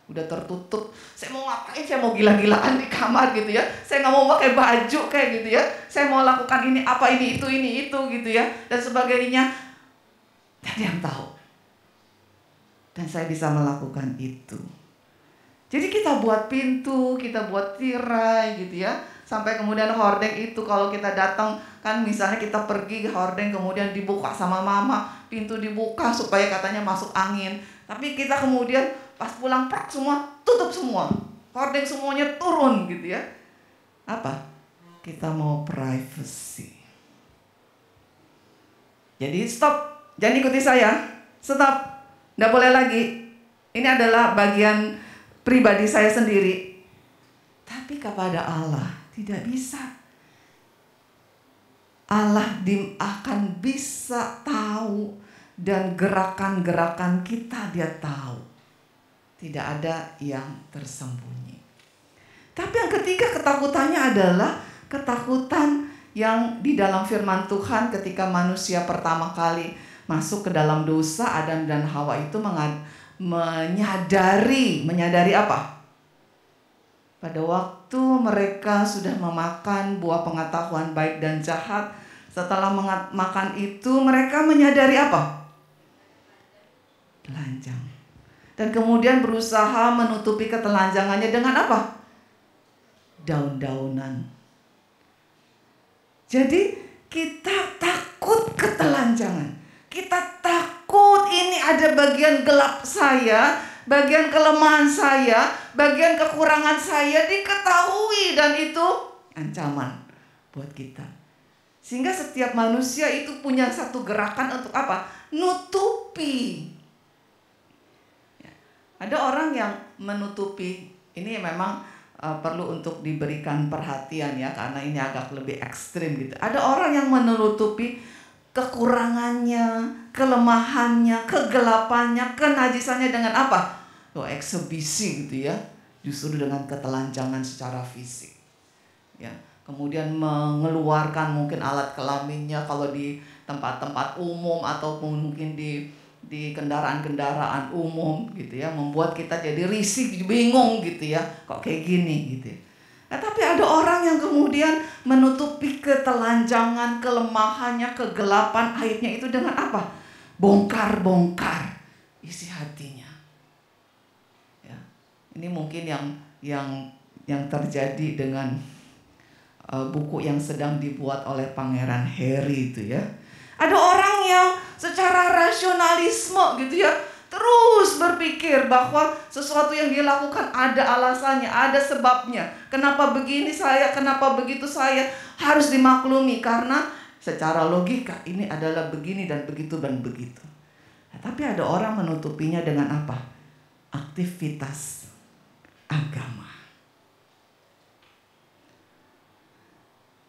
Udah tertutup. Saya mau ngapain? Saya mau gila-gilaan di kamar gitu ya. Saya gak mau pakai baju kayak gitu ya. Saya mau lakukan ini apa, ini itu gitu ya. Dan sebagainya. Tidak ada yang tahu. Dan saya bisa melakukan itu. Jadi kita buat pintu, kita buat tirai gitu ya. Sampai kemudian hordeng itu kalau kita datang, kan misalnya kita pergi hordeng kemudian dibuka sama mama, pintu dibuka supaya katanya masuk angin. Tapi kita kemudian pas pulang semua tutup semua, hordeng semuanya turun gitu ya. Apa? Kita mau privacy. Jadi stop, jangan ikuti saya, stop, nggak boleh lagi. Ini adalah bagian pribadi saya sendiri. Tapi kepada Allah tidak bisa. Allah akan bisa tahu dan gerakan-gerakan kita dia tahu. Tidak ada yang tersembunyi. Tapi yang ketiga ketakutannya adalah ketakutan yang di dalam firman Tuhan ketika manusia pertama kali masuk ke dalam dosa, Adam dan Hawa itu menyadari apa? Pada waktu mereka sudah memakan buah pengetahuan baik dan jahat, setelah makan itu mereka menyadari apa? Telanjang. Dan kemudian berusaha menutupi ketelanjangannya dengan apa? Daun-daunan. Jadi kita takut ketelanjangan. Kita takut ini ada bagian gelap saya, bagian kelemahan saya, bagian kekurangan saya diketahui, dan itu ancaman buat kita. Sehingga setiap manusia itu punya satu gerakan untuk apa? Nutupi. Ya. Ada orang yang menutupi, ini memang perlu untuk diberikan perhatian ya, karena ini agak lebih ekstrim gitu. Ada orang yang menutupi kekurangannya, kelemahannya, kegelapannya, kenajisannya dengan apa? Eksebisi gitu ya. Justru dengan ketelanjangan secara fisik. Ya, kemudian mengeluarkan mungkin alat kelaminnya kalau di tempat-tempat umum ataupun mungkin di kendaraan-kendaraan umum gitu ya, membuat kita jadi risih, bingung gitu ya, kok kayak gini gitu ya. Nah, tapi ada orang yang kemudian menutupi ketelanjangan, kelemahannya, kegelapan, aibnya itu dengan apa? Bongkar-bongkar isi hatinya. Ya, ini mungkin yang terjadi dengan buku yang sedang dibuat oleh Pangeran Harry itu ya. Ada orang yang secara rasionalisme gitu ya, terus berpikir bahwa sesuatu yang dia lakukan ada alasannya, ada sebabnya. Kenapa begini saya, kenapa begitu saya, harus dimaklumi karena secara logika ini adalah begini dan begitu dan begitu. Nah, tapi ada orang menutupinya dengan apa? Aktivitas agama.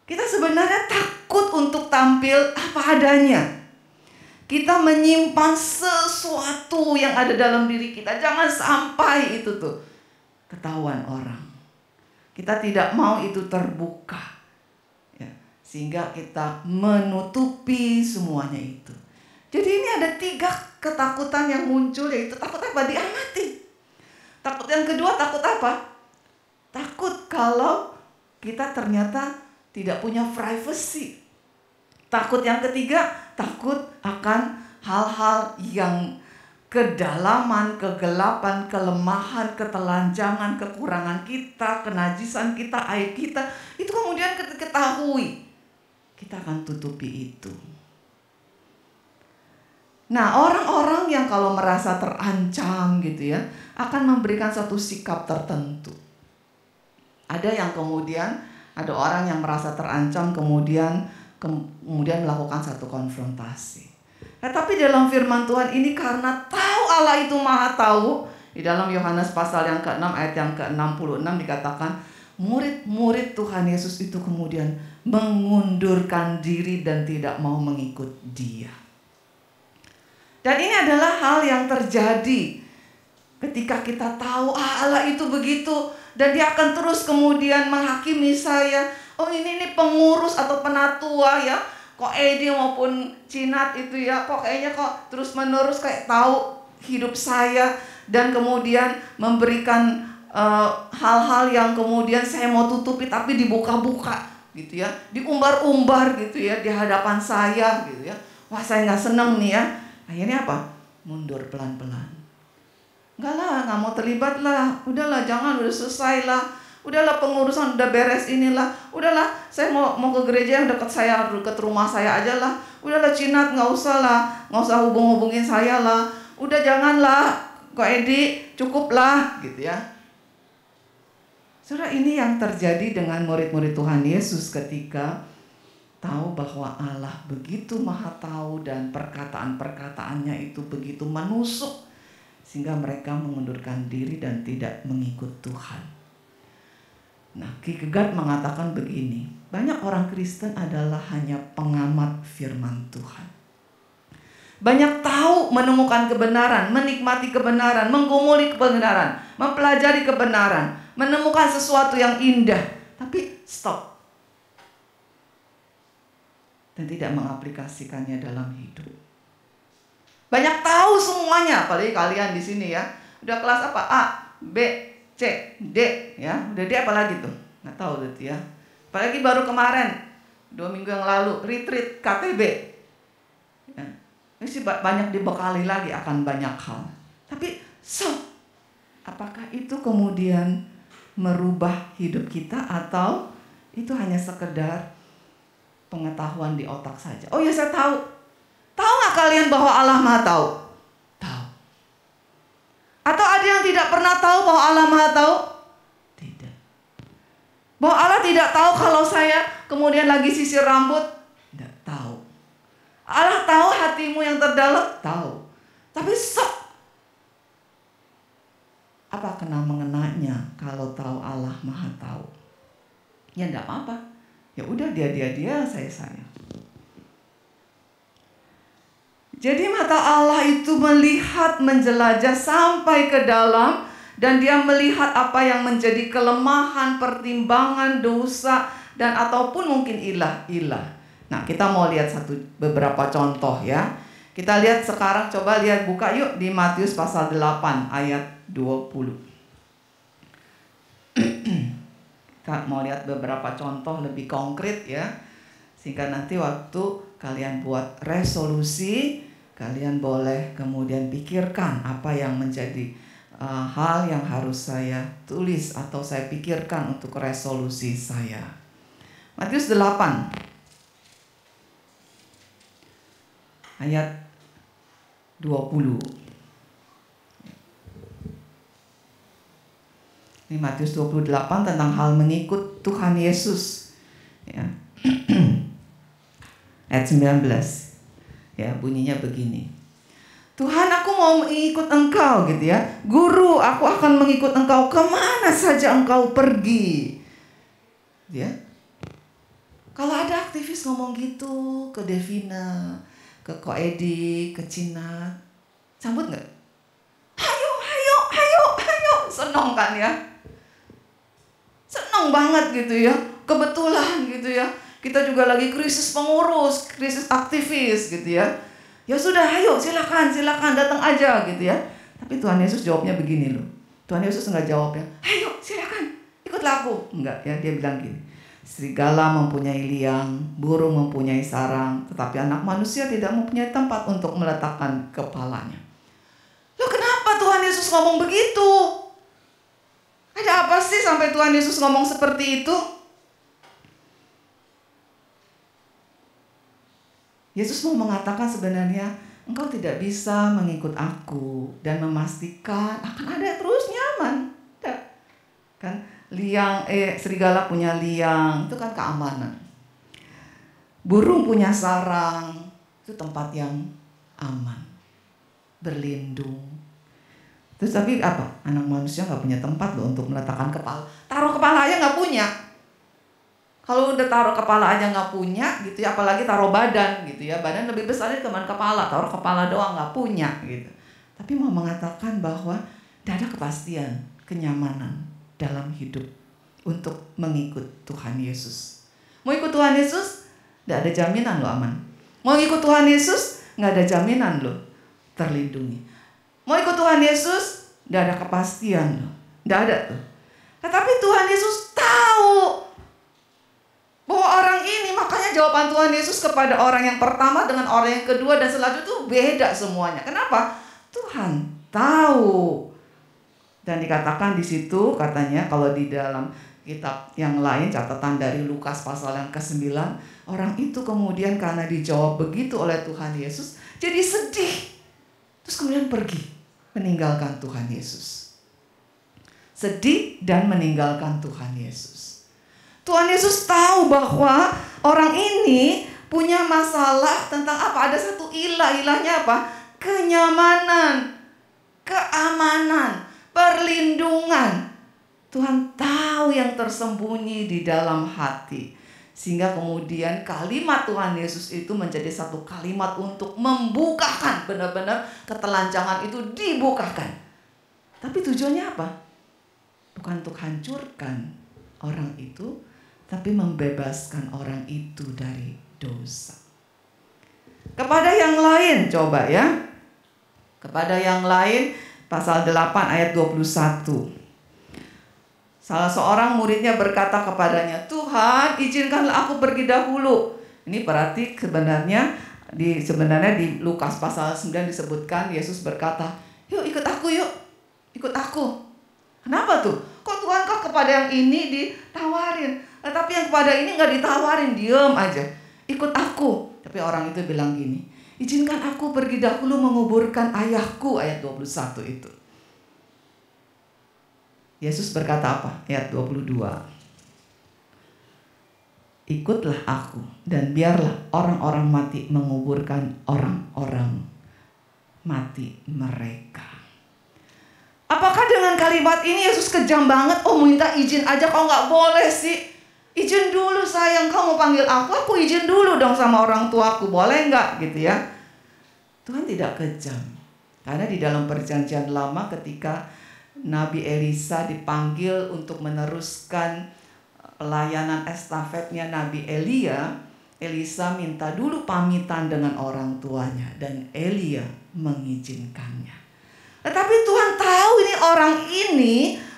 Kita sebenarnya takut untuk tampil apa adanya. Kita menyimpan sesuatu yang ada dalam diri kita. Jangan sampai itu tuh ketahuan orang. Kita tidak mau itu terbuka. Ya, sehingga kita menutupi semuanya itu. Jadi ini ada 3 ketakutan yang muncul, yaitu takut apa? Diamati. Takut yang kedua, takut apa? Takut kalau kita ternyata tidak punya privacy. Takut yang ketiga, takut akan hal-hal yang kedalaman, kegelapan, kelemahan, ketelanjangan, kekurangan kita, kenajisan kita, aib kita. Itu kemudian ketahui, kita akan tutupi itu. Nah, orang-orang yang kalau merasa terancam gitu ya, akan memberikan satu sikap tertentu. Ada yang kemudian, ada orang yang merasa terancam kemudian melakukan satu konfrontasi. Nah, tapi dalam firman Tuhan ini karena tahu Allah itu maha tahu, di dalam Yohanes pasal yang ke-6 ayat yang ke-66 dikatakan murid-murid Tuhan Yesus itu kemudian mengundurkan diri dan tidak mau mengikut Dia. Dan ini adalah hal yang terjadi ketika kita tahu Allah itu begitu dan Dia akan terus kemudian menghakimi saya. Oh ini pengurus atau penatua ya, kok Edi maupun Cinat itu ya, kok kayaknya kok terus menerus kayak tahu hidup saya dan kemudian memberikan hal-hal yang kemudian saya mau tutupi tapi dibuka-buka gitu ya, diumbar-umbar gitu ya di hadapan saya gitu ya. Wah saya nggak seneng nih ya. Akhirnya apa? Mundur pelan-pelan. Enggak lah, nggak mau terlibat lah. Udahlah, jangan, udah selesai lah. Udahlah pengurusan udah beres inilah. Udahlah, saya mau ke gereja yang dekat saya, dekat rumah saya aja lah. Udahlah Cinat, nggak usah lah, nggak usah hubungin saya lah. Udah janganlah, kok Edi, cukup lah, gitu ya. Saudara, ini yang terjadi dengan murid-murid Tuhan Yesus ketika tahu bahwa Allah begitu maha tahu dan perkataan-perkataannya itu begitu menusuk sehingga mereka mengundurkan diri dan tidak mengikut Tuhan. Nah, Kierkegaard mengatakan begini, banyak orang Kristen adalah hanya pengamat firman Tuhan. Banyak tahu menemukan kebenaran, menikmati kebenaran, menggumuli kebenaran, mempelajari kebenaran, menemukan sesuatu yang indah, tapi stop. Dan tidak mengaplikasikannya dalam hidup. Banyak tahu semuanya, apalagi kalian di sini ya. Udah kelas apa? A, B, C, D ya. Udah D apa lagi tuh? Nggak tahu gitu ya. Apalagi baru kemarin 2 minggu yang lalu retreat KTB. Ya. Ini sih banyak dibekali lagi akan banyak hal. Tapi apakah itu kemudian merubah hidup kita atau itu hanya sekedar pengetahuan di otak saja? Oh ya saya tahu. Tahu nggak kalian bahwa Allah Maha tahu? Tahu. Atau ada yang tidak pernah tahu bahwa Allah Maha tahu? Tidak. Bahwa Allah tidak tahu kalau saya kemudian lagi sisir rambut? Tidak tahu. Allah tahu hatimu yang terdalam? Tahu. Tapi apa kena mengenanya kalau tahu Allah Maha tahu? Ya enggak apa-apa. Ya udah dia, saya. Jadi mata Allah itu melihat, menjelajah sampai ke dalam, dan dia melihat apa yang menjadi kelemahan, pertimbangan, dosa, dan ataupun mungkin ilah. Nah, kita mau lihat beberapa contoh ya. Kita lihat sekarang, coba lihat, buka yuk di Matius pasal 8 ayat 20. Kita mau lihat beberapa contoh lebih konkret ya, sehingga nanti waktu kalian buat resolusi, kalian boleh kemudian pikirkan apa yang menjadi hal yang harus saya tulis atau saya pikirkan untuk resolusi saya. Matius 8 ayat 20. Ini Matius 28 tentang hal mengikut Tuhan Yesus. Ya. Ayat 19. Ya, bunyinya begini. Tuhan, aku mau mengikut engkau gitu ya. Guru, aku akan mengikut engkau kemana saja engkau pergi. Ya. Kalau ada aktivis ngomong gitu ke Devina, ke Ko Edi, ke Cina, sambut nggak? Hayo. Senang kan ya? Senang banget gitu ya. Kebetulan gitu ya. Kita juga lagi krisis pengurus, krisis aktivis gitu ya. Ya sudah, ayo silakan datang aja gitu ya. Tapi Tuhan Yesus jawabnya begini loh. Tuhan Yesus enggak jawabnya, ayo silakan ikutlah aku. Enggak ya, dia bilang gini. Serigala mempunyai liang, burung mempunyai sarang, tetapi anak manusia tidak mempunyai tempat untuk meletakkan kepalanya. Loh, kenapa Tuhan Yesus ngomong begitu? Ada apa sih sampai Tuhan Yesus ngomong seperti itu? Yesus mau mengatakan sebenarnya engkau tidak bisa mengikut aku dan memastikan akan ada terus nyaman. Tidak. Kan serigala punya liang, itu kan keamanan. Burung punya sarang, itu tempat yang aman, berlindung. Terus tapi apa? Anak manusia nggak punya tempat loh untuk meletakkan kepala. Taruh kepala aja nggak punya. Kalau udah taruh kepala aja nggak punya gitu ya, apalagi taruh badan gitu ya. Badan lebih besar dari kepala, taruh kepala doang nggak punya gitu. Tapi mau mengatakan bahwa tidak ada kepastian, kenyamanan dalam hidup untuk mengikut Tuhan Yesus. Mau ikut Tuhan Yesus, tidak ada jaminan lo aman. Mau ikut Tuhan Yesus, nggak ada jaminan lo terlindungi. Mau ikut Tuhan Yesus, tidak ada kepastian lo, tidak ada tuh. Tetapi Tuhan Yesus tahu bahwa orang ini, makanya jawaban Tuhan Yesus kepada orang yang pertama dengan orang yang kedua dan selanjutnya itu beda semuanya. Kenapa? Tuhan tahu. Dan dikatakan di situ katanya kalau di dalam kitab yang lain, catatan dari Lukas pasal yang ke-9, orang itu kemudian karena dijawab begitu oleh Tuhan Yesus, jadi sedih. Terus kemudian pergi meninggalkan Tuhan Yesus. Sedih dan meninggalkan Tuhan Yesus. Tuhan Yesus tahu bahwa orang ini punya masalah tentang apa? Ada satu ilahnya apa? Kenyamanan, keamanan, perlindungan. Tuhan tahu yang tersembunyi di dalam hati. Sehingga kemudian kalimat Tuhan Yesus itu menjadi satu kalimat untuk membukakan, benar-benar ketelanjangan itu dibukakan. Tapi tujuannya apa? Bukan untuk hancurkan orang itu, tapi membebaskan orang itu dari dosa. Kepada yang lain, coba ya. Kepada yang lain, pasal 8 ayat 21. Salah seorang muridnya berkata kepadanya, Tuhan, izinkanlah aku pergi dahulu. Ini berarti sebenarnya di Lukas pasal 9 disebutkan Yesus berkata, yuk ikut aku yuk, ikut aku. Kenapa tuh? Kok Tuhan kok kepada yang ini ditawarin, tetapi yang kepada ini nggak ditawarin, diem aja, ikut aku. Tapi orang itu bilang gini, izinkan aku pergi dahulu menguburkan ayahku, ayat 21 itu. Yesus berkata apa? Ayat 22. Ikutlah aku dan biarlah orang-orang mati menguburkan orang-orang mati mereka. Apakah dengan kalimat ini Yesus kejam banget? Oh, minta izin aja, kau nggak boleh sih. Izin dulu sayang, kau mau panggil aku izin dulu dong sama orang tuaku, boleh nggak gitu ya? Tuhan tidak kejam. Karena di dalam perjanjian lama ketika Nabi Elisa dipanggil untuk meneruskan pelayanan estafetnya Nabi Elia, Elisa minta dulu pamitan dengan orang tuanya dan Elia mengizinkannya. Tetapi Tuhan tahu ini orang ini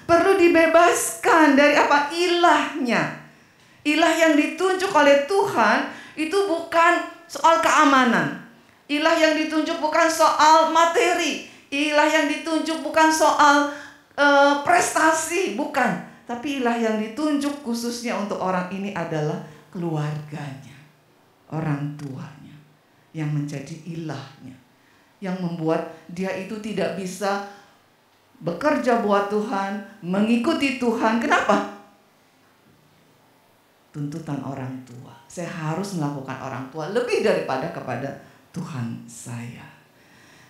perlu dibebaskan dari apa? Ilahnya. Ilah yang ditunjuk oleh Tuhan itu bukan soal keamanan. Ilah yang ditunjuk bukan soal materi. Ilah yang ditunjuk bukan soal prestasi, bukan. Tapi ilah yang ditunjuk khususnya untuk orang ini adalah keluarganya, orang tuanya, yang menjadi ilahnya, yang membuat dia itu tidak bisa bekerja buat Tuhan, mengikuti Tuhan. Kenapa? Tuntutan orang tua. Saya harus melakukan orang tua lebih daripada kepada Tuhan saya.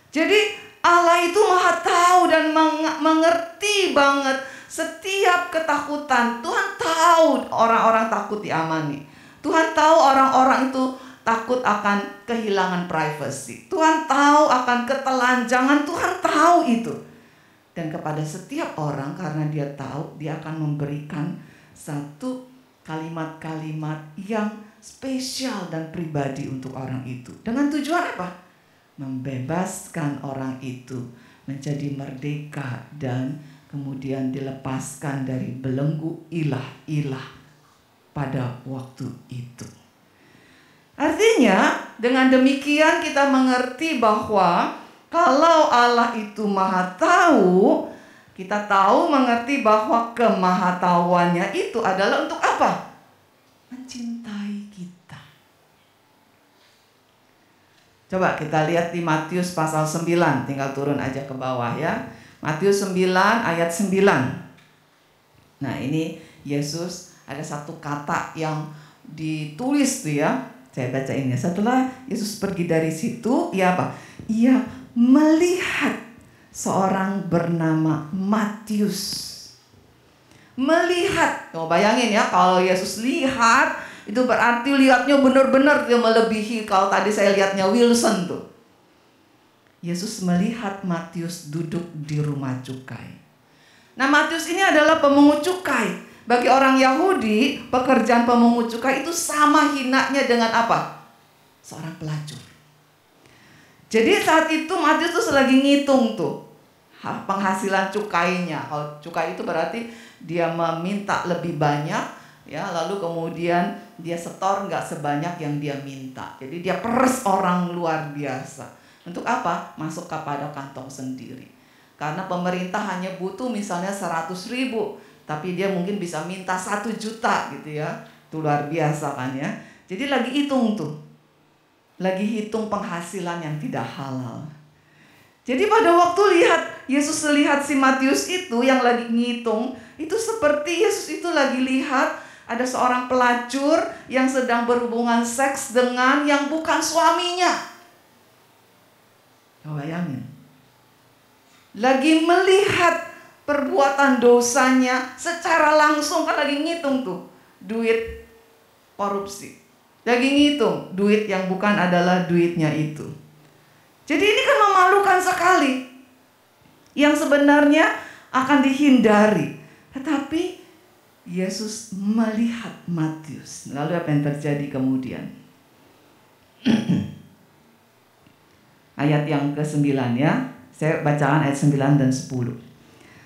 Jadi Allah itu maha tahu dan mengerti banget setiap ketakutan. Tuhan tahu orang-orang takut diamani. Tuhan tahu orang-orang itu takut akan kehilangan privasi. Tuhan tahu akan ketelanjangan. Tuhan tahu itu. Dan kepada setiap orang, karena dia tahu, dia akan memberikan satu kalimat-kalimat yang spesial dan pribadi untuk orang itu. Dengan tujuan apa? Membebaskan orang itu menjadi merdeka dan kemudian dilepaskan dari belenggu ilah-ilah pada waktu itu. Artinya dengan demikian kita mengerti bahwa kalau Allah itu maha tahu, kita tahu mengerti bahwa kemahatauannya itu adalah untuk apa? Mencintai kita. Coba kita lihat di Matius pasal 9, tinggal turun aja ke bawah ya. Matius 9 ayat 9. Nah, ini Yesus ada satu kata yang ditulis tuh ya. Saya bacain ya. Setelah Yesus pergi dari situ, ia apa? Ia melihat seorang bernama Matius. Melihat. Oh, bayangin ya, kalau Yesus lihat, itu berarti lihatnya benar-benar dia melebihi kalau tadi saya lihatnya Wilson tuh. Yesus melihat Matius duduk di rumah cukai. Nah, Matius ini adalah pemungut cukai. Bagi orang Yahudi, pekerjaan pemungut cukai itu sama hinanya dengan apa? Seorang pelacur. Jadi saat itu Matius tuh lagi ngitung tuh penghasilan cukainya. Kalau cukai itu berarti dia meminta lebih banyak, ya, lalu kemudian dia setor nggak sebanyak yang dia minta. Jadi dia peres orang luar biasa. Untuk apa? Masuk kepada kantong sendiri. Karena pemerintah hanya butuh misalnya 100.000, tapi dia mungkin bisa minta 1 juta gitu ya. Itu luar biasa kan ya. Jadi lagi hitung tuh. Lagi hitung penghasilan yang tidak halal. Jadi pada waktu Yesus lihat si Matius itu yang lagi ngitung, itu seperti Yesus itu lagi lihat ada seorang pelacur yang sedang berhubungan seks dengan yang bukan suaminya. Coba bayangin. Lagi melihat perbuatan dosanya secara langsung, kan lagi ngitung tuh duit korupsi. Lagi ngitung duit yang bukan adalah duitnya itu. Jadi ini kan memalukan sekali. Yang sebenarnya akan dihindari. Tetapi Yesus melihat Matius. Lalu apa yang terjadi kemudian? Ayat yang ke-9 ya. Saya bacakan ayat 9 dan 10.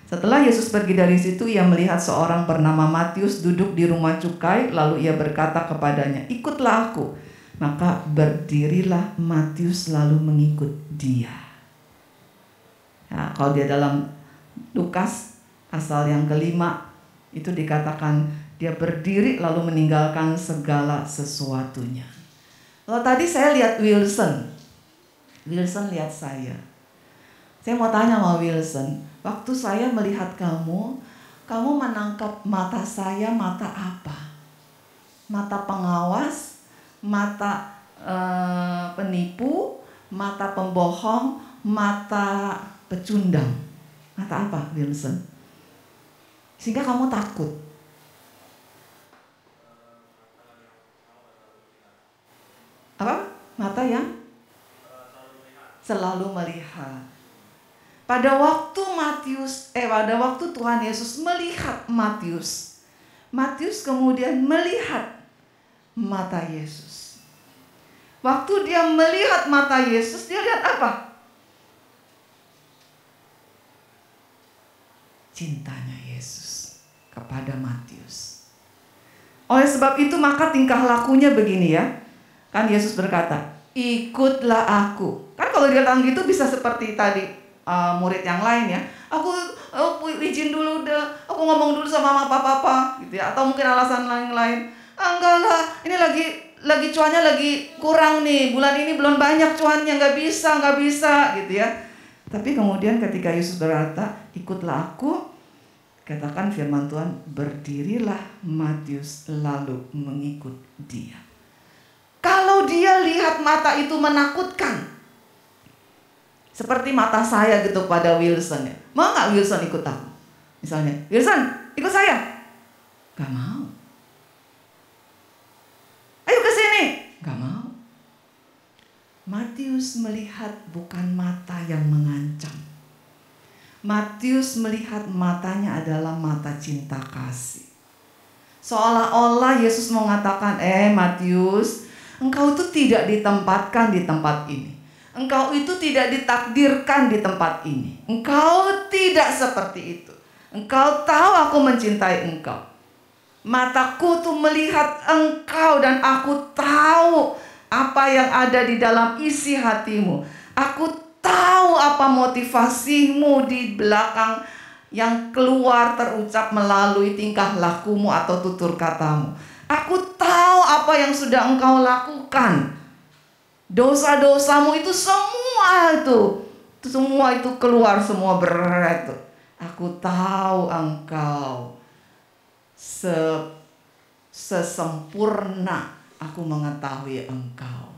Setelah Yesus pergi dari situ, ia melihat seorang bernama Matius duduk di rumah cukai. Lalu ia berkata kepadanya, "Ikutlah aku." Maka berdirilah Matius lalu mengikut dia. Ya, kalau dia dalam Lukas pasal yang ke-5 itu dikatakan dia berdiri lalu meninggalkan segala sesuatunya. Kalau tadi saya lihat Wilson lihat saya. Saya mau tanya sama Wilson, waktu saya melihat kamu menangkap mata saya mata apa? Mata pengawas? Mata penipu, mata pembohong, mata pecundang. Mata apa, Wilson? Sehingga kamu takut. Apa? Mata yang selalu melihat. Pada waktu Tuhan Yesus melihat Matius, Matius kemudian melihat mata Yesus. Waktu dia melihat mata Yesus, dia lihat apa? Cintanya Yesus kepada Matius. Oleh sebab itu maka tingkah lakunya begini ya. Kan Yesus berkata, ikutlah aku. Kan kalau dia bilang gitu bisa seperti tadi murid yang lain ya. Aku izin dulu deh, aku ngomong dulu sama papa gitu ya. Atau mungkin alasan lain-lain. Enggak lah, ini lagi cuannya lagi kurang nih. Bulan ini belum banyak cuannya, nggak bisa gitu ya. Tapi kemudian ketika Yesus berkata, ikutlah aku, katakan firman Tuhan, berdirilah Matius lalu mengikut dia. Kalau dia lihat mata itu menakutkan, seperti mata saya gitu pada Wilson ya. Mau gak Wilson ikut aku? Misalnya, Wilson ikut saya. Gak mau. Ayo ke sini. Gak mau. Matius melihat bukan mata yang mengancam. Matius melihat matanya adalah mata cinta kasih. Seolah-olah Yesus mau mengatakan, Matius, engkau itu tidak ditempatkan di tempat ini. Engkau itu tidak ditakdirkan di tempat ini. Engkau tidak seperti itu. Engkau tahu aku mencintai engkau. Mataku tuh melihat engkau dan aku tahu apa yang ada di dalam isi hatimu. Aku tahu apa motivasimu di belakang yang keluar terucap melalui tingkah lakumu atau tutur katamu. Aku tahu apa yang sudah engkau lakukan. Dosa-dosamu itu semua itu keluar semua berat. Aku tahu engkau sesempurna aku mengetahui engkau.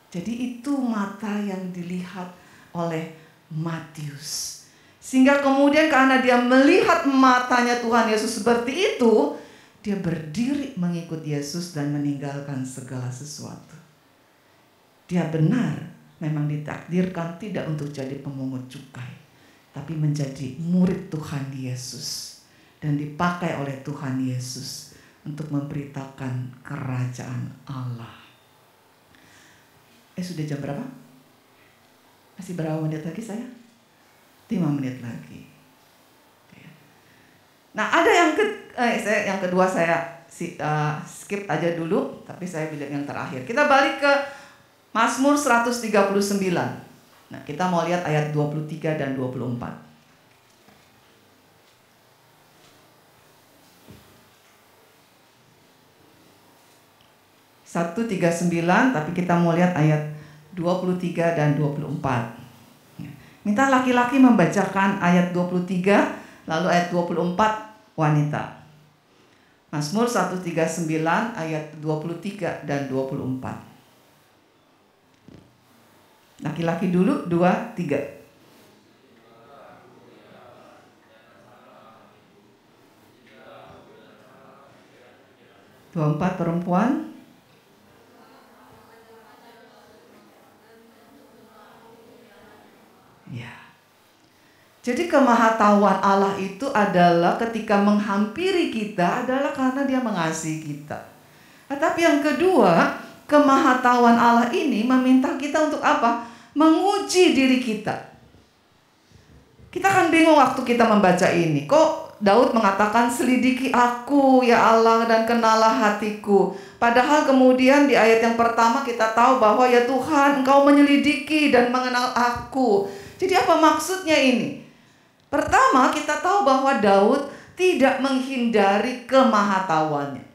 Jadi itu mata yang dilihat oleh Matius. Sehingga kemudian karena dia melihat matanya Tuhan Yesus seperti itu, dia berdiri mengikut Yesus dan meninggalkan segala sesuatu. Dia benar memang ditakdirkan tidak untuk jadi pemungut cukai, tapi menjadi murid Tuhan Yesus dan dipakai oleh Tuhan Yesus untuk memberitakan kerajaan Allah. Sudah jam berapa? Masih berapa menit lagi saya? 5 menit lagi. Nah, ada yang kedua saya skip aja dulu, tapi saya bilang yang terakhir. Kita balik ke Mazmur 139. Nah, kita mau lihat ayat 23 dan 24. 139, tapi kita mau lihat ayat 23 dan 24. Minta laki-laki membacakan ayat 23, lalu ayat 24 wanita. Mazmur 139 ayat 23 dan 24. Laki-laki dulu, 2, 3. 24 perempuan. Ya. Jadi kemahatauan Allah itu adalah ketika menghampiri kita adalah karena Dia mengasihi kita. Tetapi yang kedua, kemahatauan Allah ini meminta kita untuk apa? Menguji diri kita. Kita kan bingung waktu kita membaca ini. Kok Daud mengatakan selidiki aku ya Allah dan kenalah hatiku. Padahal kemudian di ayat yang pertama kita tahu bahwa ya Tuhan Engkau menyelidiki dan mengenal aku. Jadi apa maksudnya ini? Pertama kita tahu bahwa Daud tidak menghindari kemahatauannya.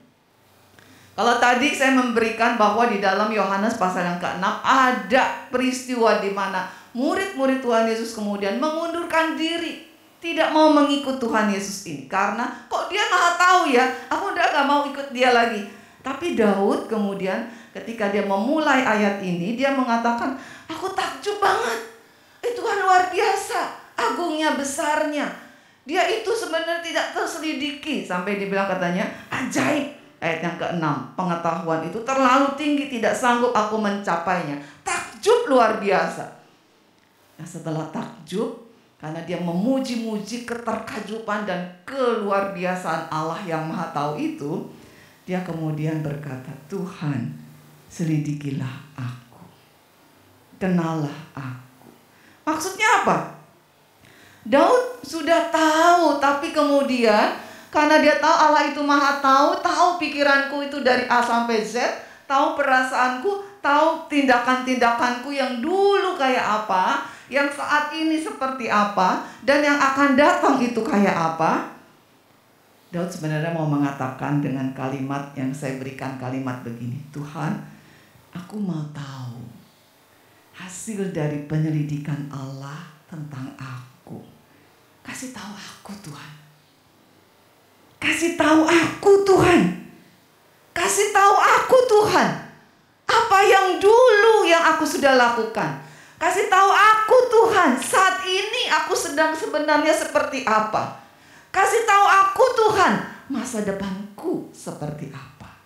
Kalau tadi saya memberikan bahwa di dalam Yohanes pasal yang ke-6 ada peristiwa di mana murid-murid Tuhan Yesus kemudian mengundurkan diri, tidak mau mengikut Tuhan Yesus ini. Karena kok dia maha tahu ya, aku udah gak mau ikut dia lagi. Tapi Daud kemudian ketika dia memulai ayat ini, dia mengatakan, aku takjub banget. Tuhan luar biasa, agungnya, besarnya. Dia itu sebenarnya tidak terselidiki. Sampai dibilang katanya, ajaib. Ayat yang ke-6, pengetahuan itu terlalu tinggi, tidak sanggup aku mencapainya. Takjub luar biasa. Nah, setelah takjub, karena dia memuji-muji keterkajuban dan keluar biasaan Allah yang Maha Tahu itu, dia kemudian berkata, Tuhan, selidikilah aku, kenalah aku. Maksudnya apa? Daud sudah tahu, tapi kemudian karena dia tahu Allah itu Maha Tahu, tahu pikiranku itu dari A sampai Z, tahu perasaanku, tahu tindakan-tindakanku yang dulu kayak apa, yang saat ini seperti apa, dan yang akan datang itu kayak apa. Daud sebenarnya mau mengatakan dengan kalimat yang saya berikan, kalimat begini, Tuhan, aku mau tahu hasil dari penyelidikan Allah tentang aku. Kasih tahu aku, Tuhan. Kasih tahu aku, Tuhan. Kasih tahu aku, Tuhan. Apa yang dulu yang aku sudah lakukan. Kasih tahu aku, Tuhan, saat ini aku sedang sebenarnya seperti apa. Kasih tahu aku, Tuhan, masa depanku seperti apa.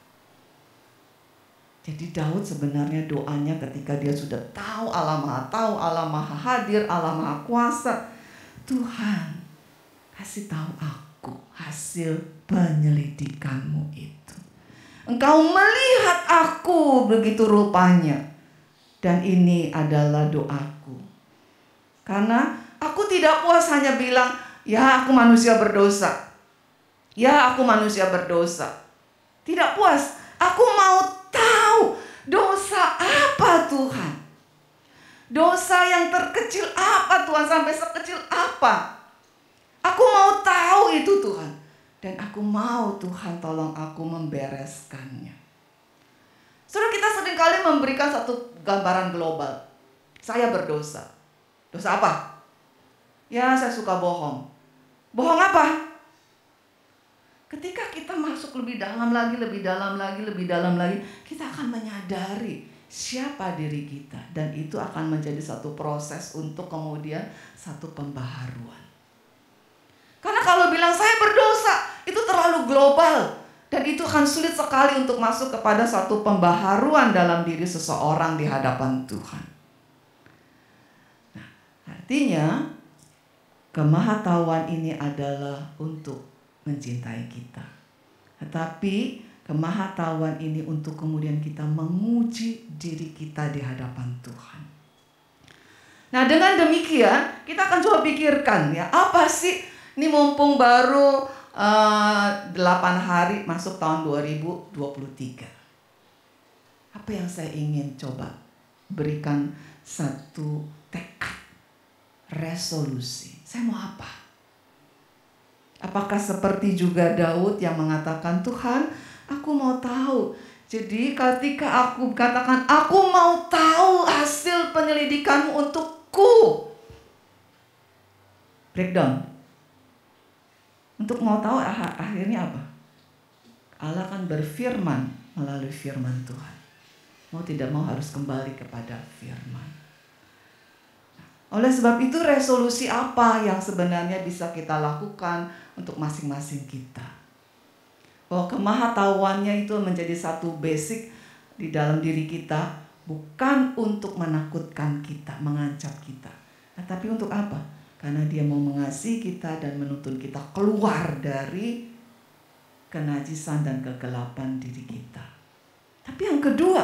Jadi Daud sebenarnya doanya ketika dia sudah tahu Allah Maha Tahu, Allah Maha Hadir, Allah Maha Kuasa. Tuhan, kasih tahu aku hasil penyelidikanmu itu. Engkau melihat aku begitu rupanya. Dan ini adalah doaku. Karena aku tidak puas hanya bilang, ya aku manusia berdosa. Ya aku manusia berdosa. Tidak puas. Aku mau tahu dosa apa Tuhan. Dosa yang terkecil apa Tuhan, sampai sekecil apa. Aku mau tahu itu Tuhan. Dan aku mau Tuhan tolong aku membereskannya. Saudara, kita seringkali memberikan satu gambaran global. Saya berdosa. Dosa apa? Ya, saya suka bohong. Bohong apa? Ketika kita masuk lebih dalam lagi, kita akan menyadari siapa diri kita. Dan itu akan menjadi satu proses untuk kemudian satu pembaharuan. Karena kalau bilang saya berdosa, itu terlalu global. Dan itu akan sulit sekali untuk masuk kepada satu pembaharuan dalam diri seseorang di hadapan Tuhan. Nah, artinya kemahatauan ini adalah untuk mencintai kita. Tetapi kemahatauan ini untuk kemudian kita menguji diri kita di hadapan Tuhan. Nah, dengan demikian kita akan coba pikirkan ya, apa sih ini mumpung baru 8 hari masuk tahun 2023. Apa yang saya ingin coba berikan satu tekad, resolusi. Saya mau apa? Apakah seperti juga Daud yang mengatakan, Tuhan, aku mau tahu. Jadi ketika aku katakan, aku mau tahu hasil penyelidikanmu untukku. Breakdown. Untuk mau tahu akhirnya apa? Allah kan berfirman melalui firman Tuhan. Mau tidak mau harus kembali kepada firman. Oleh sebab itu resolusi apa yang sebenarnya bisa kita lakukan untuk masing-masing kita? Bahwa kemahatauannya itu menjadi satu basic di dalam diri kita. Bukan untuk menakutkan kita, mengancam kita. Nah, tapi untuk apa? Karena dia mau mengasihi kita dan menuntun kita keluar dari kenajisan dan kegelapan diri kita. Tapi yang kedua,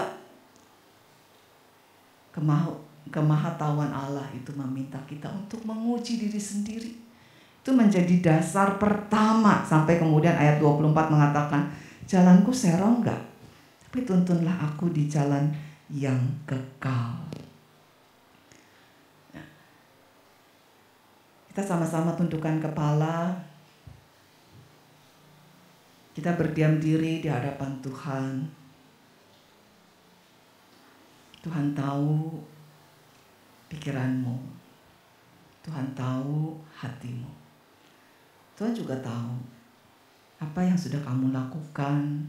kemahatauan Allah itu meminta kita untuk menguji diri sendiri. Itu menjadi dasar pertama sampai kemudian ayat 24 mengatakan, jalanku serongga, tapi tuntunlah aku di jalan yang kekal. Kita sama-sama tundukkan kepala. Kita berdiam diri di hadapan Tuhan. Tuhan tahu pikiranmu. Tuhan tahu hatimu. Tuhan juga tahu apa yang sudah kamu lakukan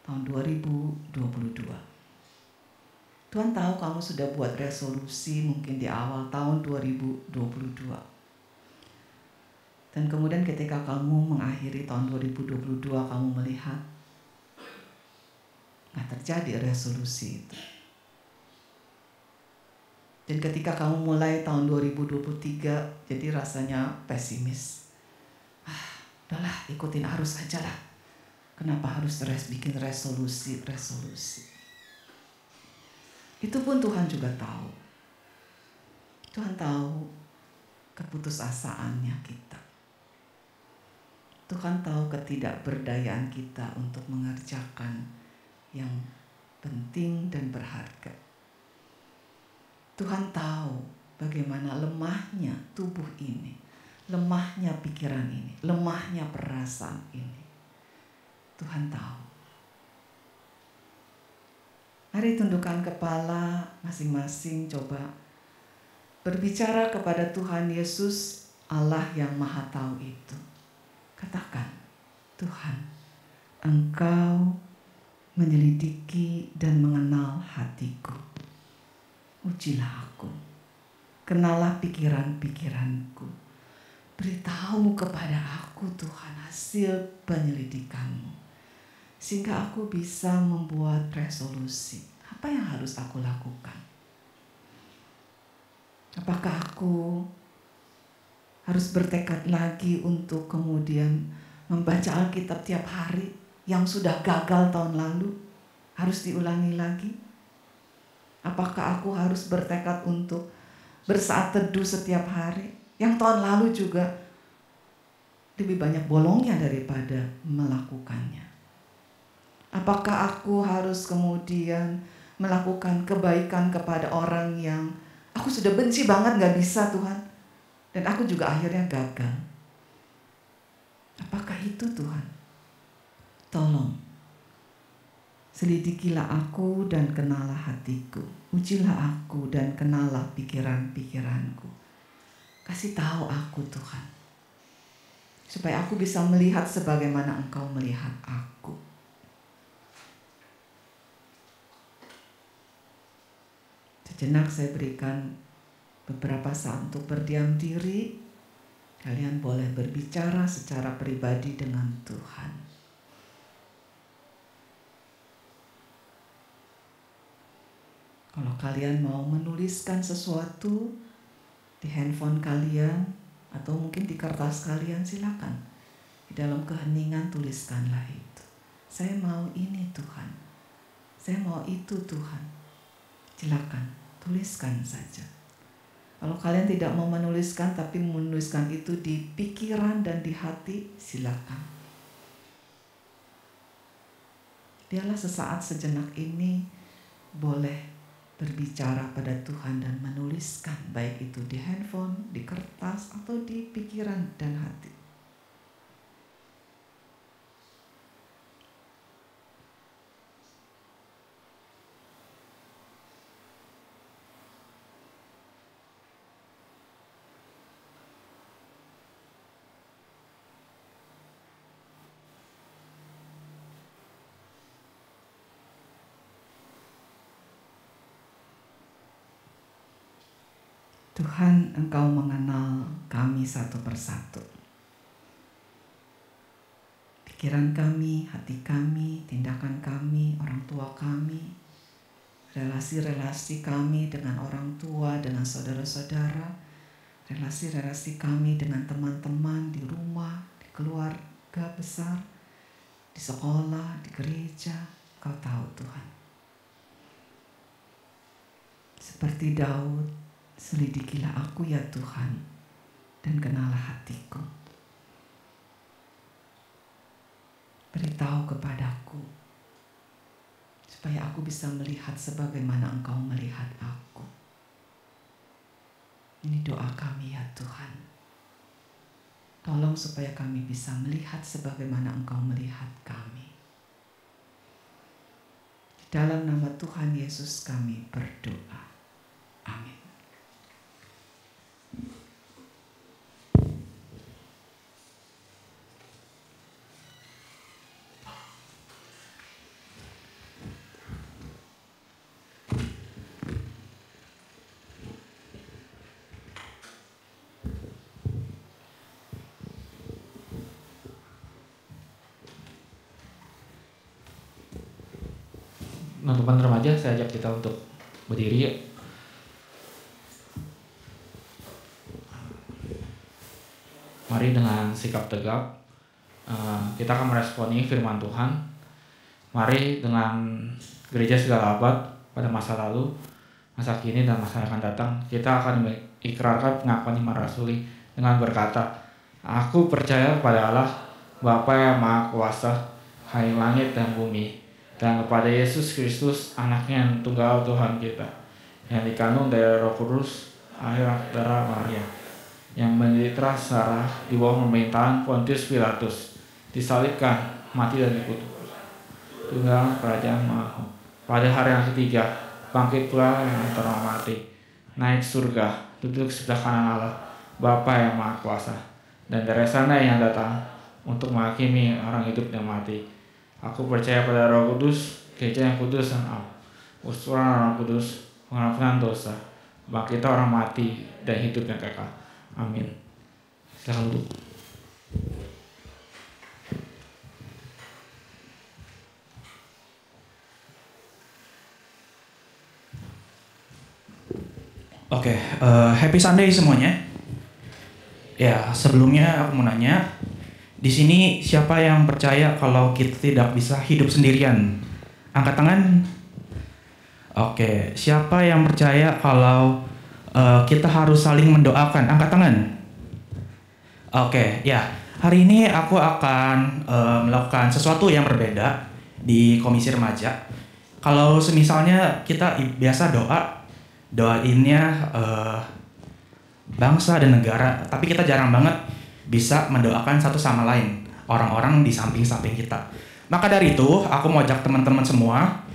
tahun 2022. Tuhan tahu kamu sudah buat resolusi mungkin di awal tahun 2022. Dan kemudian ketika kamu mengakhiri tahun 2022, kamu melihat nggak terjadi resolusi itu. Dan ketika kamu mulai tahun 2023, jadi rasanya pesimis. Udahlah, ikutin arus aja lah. Kenapa harus bikin resolusi? Itu pun Tuhan juga tahu. Tuhan tahu keputusasaannya kita. Tuhan tahu ketidakberdayaan kita untuk mengerjakan yang penting dan berharga. Tuhan tahu bagaimana lemahnya tubuh ini, lemahnya pikiran ini, lemahnya perasaan ini. Tuhan tahu. Mari tundukkan kepala masing-masing, coba berbicara kepada Tuhan Yesus, Allah yang Maha Tahu itu. Katakan, Tuhan, Engkau menyelidiki dan mengenal hatiku. Ujilah aku, kenalah pikiran-pikiranku. Beritahu kepada aku Tuhan hasil penyelidikanmu, sehingga aku bisa membuat resolusi. Apa yang harus aku lakukan? Apakah aku harus bertekad lagi untuk kemudian membaca Alkitab tiap hari yang sudah gagal tahun lalu? Harus diulangi lagi? Apakah aku harus bertekad untuk bersaat teduh setiap hari? Yang tahun lalu juga lebih banyak bolongnya daripada melakukannya. Apakah aku harus kemudian melakukan kebaikan kepada orang yang aku sudah benci banget, gak bisa Tuhan, dan aku juga akhirnya gagal? Apakah itu Tuhan? Tolong, selidikilah aku dan kenalah hatiku. Ujilah aku dan kenalah pikiran-pikiranku. Kasih tahu aku Tuhan, supaya aku bisa melihat sebagaimana Engkau melihat aku. Sejenak saya berikan beberapa saat untuk berdiam diri. Kalian boleh berbicara secara pribadi dengan Tuhan. Kalau kalian mau menuliskan sesuatu di handphone kalian atau mungkin di kertas kalian, silakan. Di dalam keheningan tuliskanlah itu. Saya mau ini Tuhan. Saya mau itu Tuhan. Silakan, tuliskan saja. Kalau kalian tidak mau menuliskan tapi menuliskan itu di pikiran dan di hati, silakan. Biarlah sesaat sejenak ini boleh berbicara pada Tuhan dan menuliskan, baik itu di handphone, di kertas, atau di pikiran dan hati. Tuhan, Engkau mengenal kami satu persatu. Pikiran kami, hati kami, tindakan kami, orang tua kami, relasi-relasi kami dengan orang tua, dengan saudara-saudara, relasi-relasi kami dengan teman-teman di rumah, di keluarga besar, di sekolah, di gereja. Kau tahu Tuhan. Seperti Daud, selidikilah aku ya Tuhan, dan kenalah hatiku. Beritahu kepadaku, supaya aku bisa melihat sebagaimana Engkau melihat aku. Ini doa kami ya Tuhan. Tolong supaya kami bisa melihat sebagaimana Engkau melihat kami. Di dalam nama Tuhan Yesus kami berdoa. Amin. Teman-teman remaja, saya ajak kita untuk berdiri. Mari dengan sikap tegap kita akan meresponi firman Tuhan. Mari dengan gereja segala abad pada masa lalu, masa kini dan masa yang akan datang, kita akan mengikrarkan pengakuan iman rasuli dengan berkata, aku percaya kepada Allah Bapa yang Maha Kuasa, hai langit dan bumi, dan kepada Yesus Kristus anaknya yang tunggal Tuhan kita, yang dikandung dari Roh Kudus, akhir darah Maria, yang menderita secara di bawah pemerintahan Pontius Pilatus, disalibkan, mati dan dikutuk, tunggal kerajaan Maha. Pada hari yang ketiga bangkit pula yang antara mati, naik surga, duduk sebelah kanan Allah Bapa yang Maha Kuasa, dan dari sana yang datang untuk menghakimi orang hidup dan mati. Aku percaya pada Roh Kudus, gereja yang kudus dan am, usturan orang kudus, pengampunan dosa, bangkit orang mati dan hidup yang kekal. Amin. Silakan duduk. Oke, happy Sunday semuanya. Ya, sebelumnya aku mau nanya, di sini siapa yang percaya kalau kita tidak bisa hidup sendirian? Angkat tangan. Oke, siapa yang percaya kalau kita harus saling mendoakan? Angkat tangan. Oke, ya. Hari ini aku akan melakukan sesuatu yang berbeda di Komisi Remaja. Kalau semisalnya kita biasa doainnya bangsa dan negara, tapi kita jarang banget bisa mendoakan satu sama lain, orang-orang di samping-samping kita. Maka dari itu, aku mau ajak teman-teman semua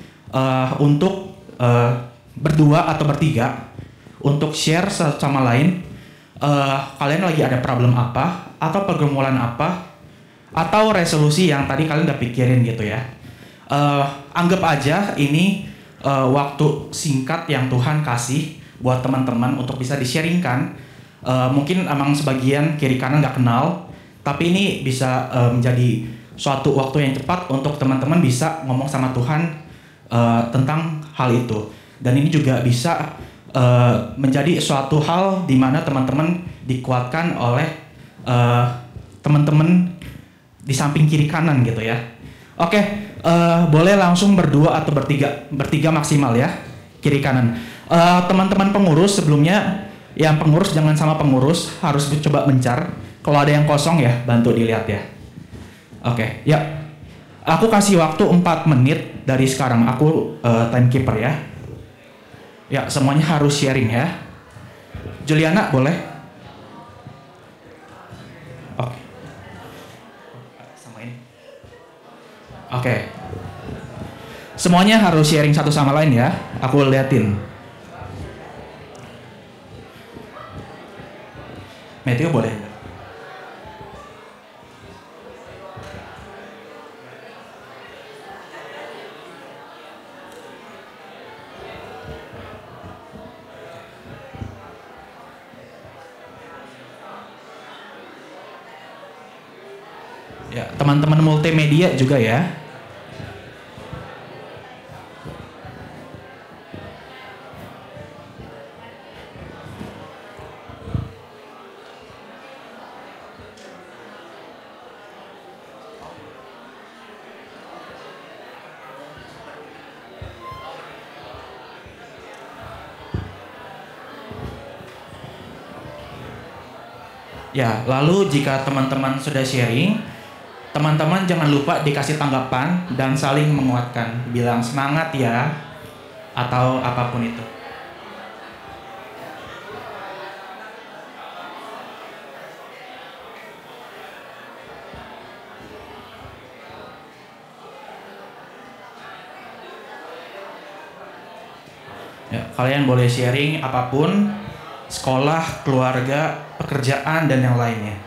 untuk berdua atau bertiga untuk share satu sama lain. Kalian lagi ada problem apa, atau pergumulan apa, atau resolusi yang tadi kalian udah pikirin gitu ya. Anggap aja ini waktu singkat yang Tuhan kasih buat teman-teman untuk bisa di-sharingkan. Mungkin emang sebagian kiri kanan nggak kenal, tapi ini bisa menjadi suatu waktu yang cepat untuk teman-teman bisa ngomong sama Tuhan tentang hal itu. Dan ini juga bisa menjadi suatu hal di mana teman-teman dikuatkan oleh teman-teman di samping kiri kanan gitu ya. Oke, boleh langsung berdua atau bertiga maksimal ya, kiri kanan. Teman-teman pengurus sebelumnya, yang pengurus jangan sama pengurus, harus coba mencar. Kalau ada yang kosong ya, bantu dilihat ya. Oke, ya. Aku kasih waktu 4 menit dari sekarang, aku timekeeper ya. Ya, semuanya harus sharing ya. Juliana boleh? Oke. Sama ini. Oke. Semuanya harus sharing satu sama lain ya. Aku liatin. Matthew boleh. Ya, teman-teman multimedia juga ya. Ya, lalu jika teman-teman sudah sharing, teman-teman jangan lupa dikasih tanggapan dan saling menguatkan. Bilang semangat ya, atau apapun itu. Ya, kalian boleh sharing apapun, sekolah, keluarga, pekerjaan, dan yang lainnya.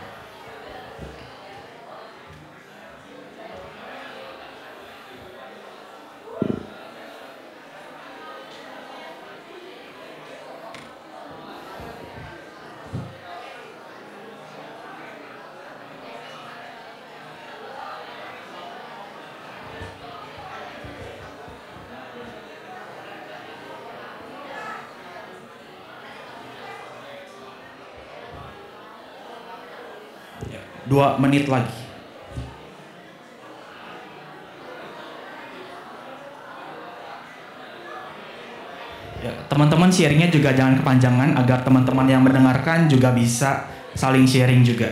2 menit lagi. Ya, teman-teman sharingnya juga jangan kepanjangan agar teman-teman yang mendengarkan juga bisa saling sharing juga.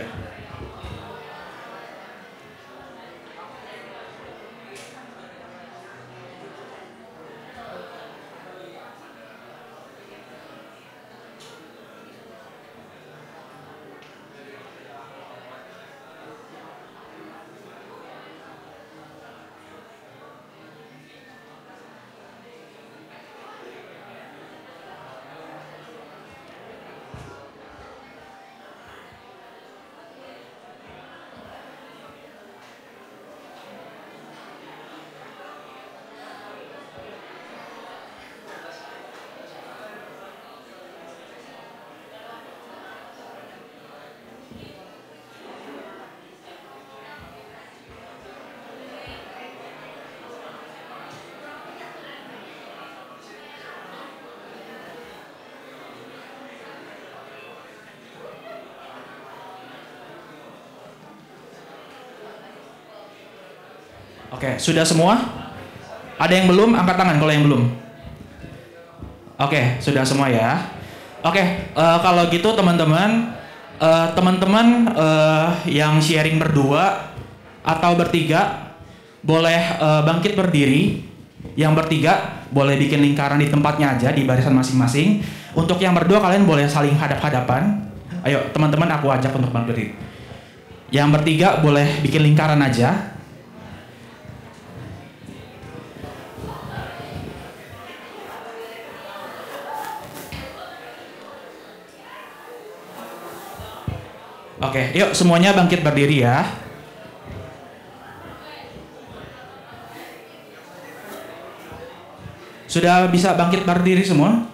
Oke, sudah semua? Ada yang belum? Angkat tangan kalau yang belum. Oke, sudah semua ya. Oke, kalau gitu teman-teman, yang sharing berdua atau bertiga boleh bangkit berdiri. Yang bertiga boleh bikin lingkaran di tempatnya aja di barisan masing-masing. Untuk yang berdua kalian boleh saling hadap-hadapan. Ayo teman-teman, aku ajak untuk bangkit berdiri. Yang bertiga boleh bikin lingkaran aja. Oke, yuk semuanya bangkit berdiri ya. Sudah bisa bangkit berdiri semua?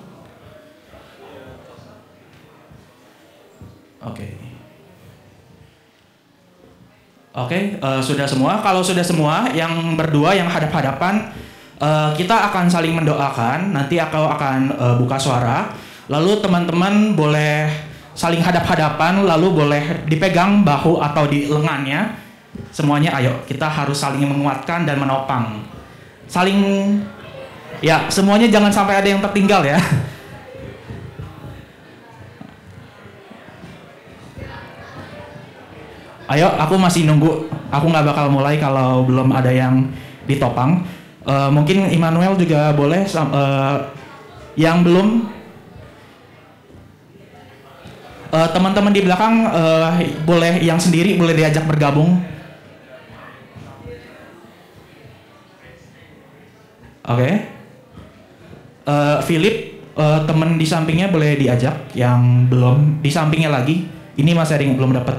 Oke. Oke, sudah semua. Kalau sudah semua, yang berdua yang hadap-hadapan, kita akan saling mendoakan. Nanti aku akan buka suara. Lalu teman-teman boleh saling hadap-hadapan, lalu boleh dipegang bahu atau di lengannya. Semuanya ayo, kita harus saling menguatkan dan menopang. Saling, ya semuanya jangan sampai ada yang tertinggal ya. Ayo, aku masih nunggu. Aku nggak bakal mulai kalau belum ada yang ditopang. Mungkin Immanuel juga boleh, yang belum. Teman-teman di belakang boleh yang sendiri boleh diajak bergabung. Oke. Philip, teman di sampingnya boleh diajak. Yang belum di sampingnya lagi. Ini masih ada yang belum dapat.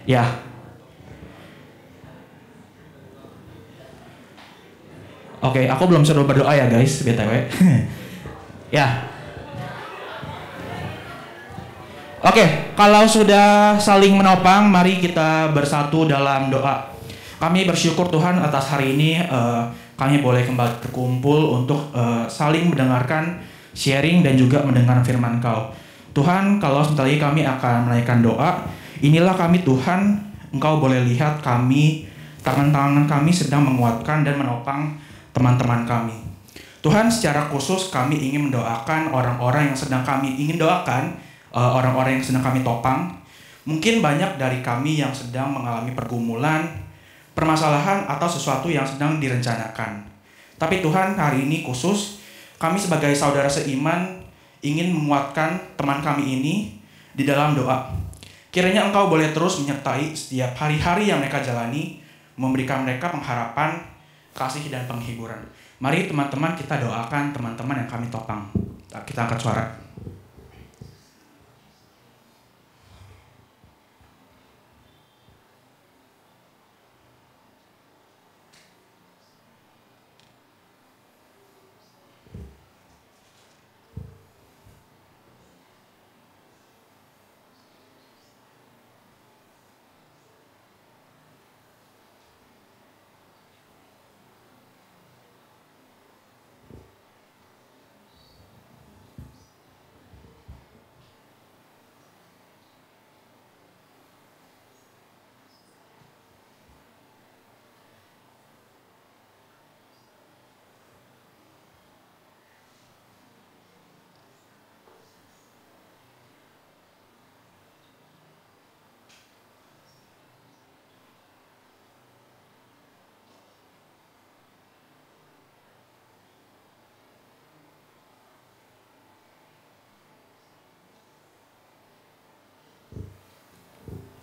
Ya. Oke, aku belum suruh berdoa ya guys, BTW. Ya. Oke, kalau sudah saling menopang, mari kita bersatu dalam doa. Kami bersyukur Tuhan atas hari ini kami boleh kembali berkumpul untuk saling mendengarkan, sharing dan juga mendengar firman Kau. Tuhan, kalau sebentar lagi kami akan menaikkan doa, inilah kami Tuhan, Engkau boleh lihat kami, tangan-tangan kami sedang menguatkan dan menopang teman-teman kami. Tuhan, secara khusus kami ingin mendoakan orang-orang yang sedang kami ingin doakan, orang-orang yang sedang kami topang. Mungkin banyak dari kami yang sedang mengalami pergumulan, permasalahan atau sesuatu yang sedang direncanakan. Tapi Tuhan, hari ini khusus kami sebagai saudara seiman ingin menguatkan teman kami ini di dalam doa. Kiranya Engkau boleh terus menyertai setiap hari-hari yang mereka jalani, memberikan mereka pengharapan, kasih dan penghiburan. Mari teman-teman kita doakan teman-teman yang kami topang. Kita angkat suara.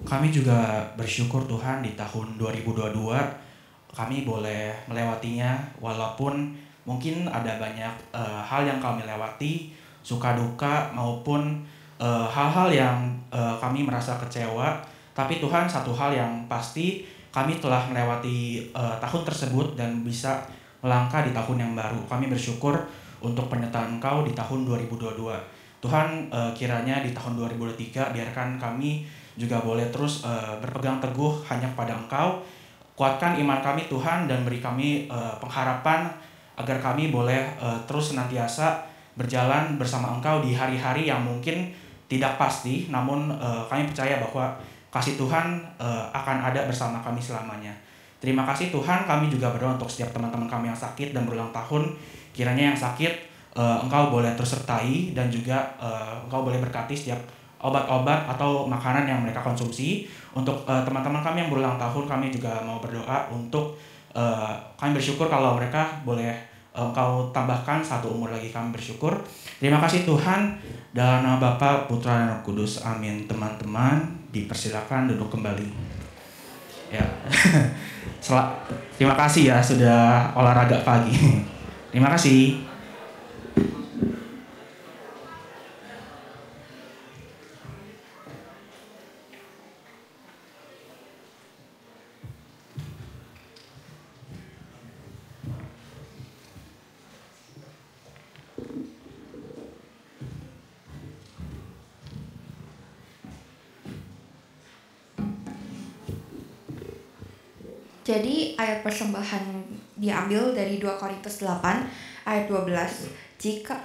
kami juga bersyukur Tuhan di tahun 2022 kami boleh melewatinya walaupun mungkin ada banyak hal yang kami lewati, suka duka maupun hal-hal yang kami merasa kecewa. Tapi Tuhan, satu hal yang pasti, kami telah melewati tahun tersebut dan bisa melangkah di tahun yang baru. Kami bersyukur untuk penyertaan Engkau di tahun 2022. Tuhan, kiranya di tahun 2023 biarkan kami juga boleh terus berpegang teguh hanya kepada Engkau. Kuatkan iman kami Tuhan dan beri kami pengharapan agar kami boleh terus senantiasa berjalan bersama Engkau di hari-hari yang mungkin tidak pasti, namun kami percaya bahwa kasih Tuhan akan ada bersama kami selamanya. Terima kasih Tuhan, kami juga berdoa untuk setiap teman-teman kami yang sakit dan berulang tahun. Kiranya yang sakit Engkau boleh terus sertai dan juga Engkau boleh berkati setiap obat-obat atau makanan yang mereka konsumsi. Untuk teman-teman kami yang berulang tahun, kami juga mau berdoa untuk kami bersyukur kalau mereka boleh Engkau tambahkan satu umur lagi. Kami bersyukur. Terima kasih Tuhan. Dalam nama Bapa, Putra, dan Roh Kudus. Amin. Teman-teman, dipersilakan duduk kembali. Ya. Terima kasih ya sudah olahraga pagi. Terima kasih. Jadi ayat persembahan diambil dari 2 Korintus 8 ayat 12.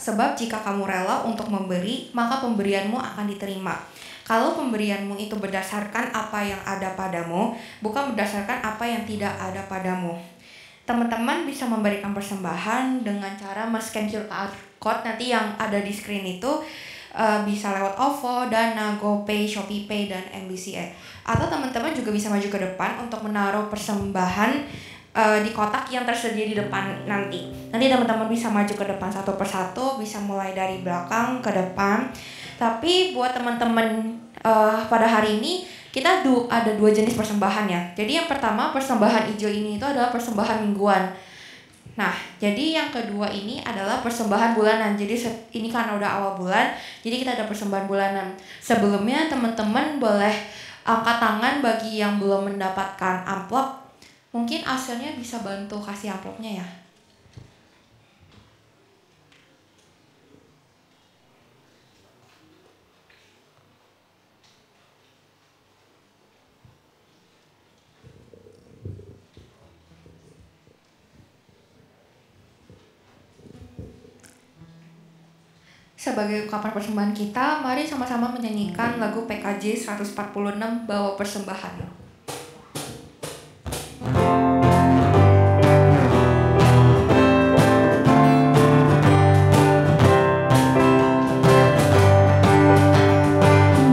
Sebab jika kamu rela untuk memberi, maka pemberianmu akan diterima. Kalau pemberianmu itu berdasarkan apa yang ada padamu, bukan berdasarkan apa yang tidak ada padamu. Teman-teman bisa memberikan persembahan dengan cara men-scan QR code nanti yang ada di screen itu. Bisa lewat OVO, Dana, GoPay, ShopeePay, dan MBCA. Atau teman-teman juga bisa maju ke depan untuk menaruh persembahan di kotak yang tersedia di depan nanti. Nanti teman-teman bisa maju ke depan satu persatu, bisa mulai dari belakang ke depan. Tapi buat teman-teman pada hari ini kita ada 2 jenis persembahan ya. Jadi yang pertama persembahan hijau ini itu adalah persembahan mingguan. Nah, jadi yang kedua ini adalah persembahan bulanan. Jadi ini karena udah awal bulan, jadi kita ada persembahan bulanan. Sebelumnya teman-teman boleh angkat tangan bagi yang belum mendapatkan amplop. Mungkin hasilnya bisa bantu kasih amplopnya ya. Sebagai ungkapan persembahan kita, mari sama-sama menyanyikan lagu PKJ 146 Bawa Persembahan.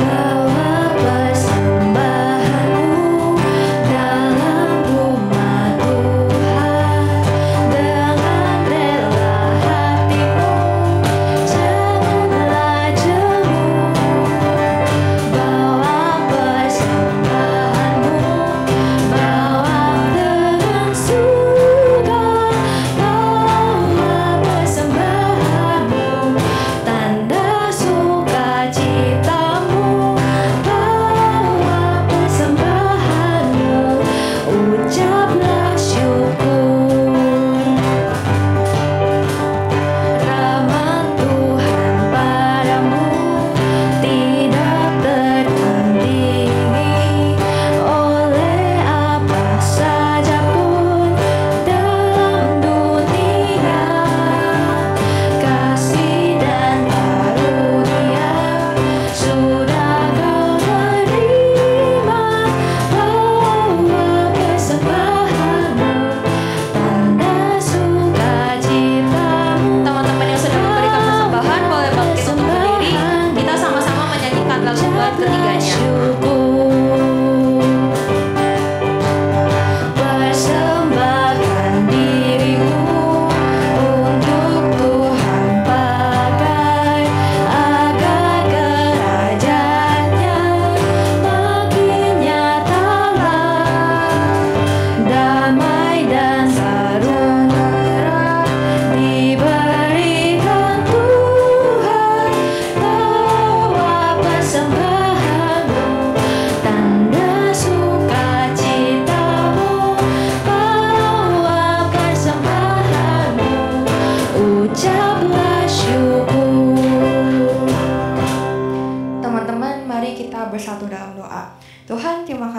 Bawa persembahanmu dalam rumah Tuhan dengan rela hatimu, janganlah jemu. Bawa persembahanmu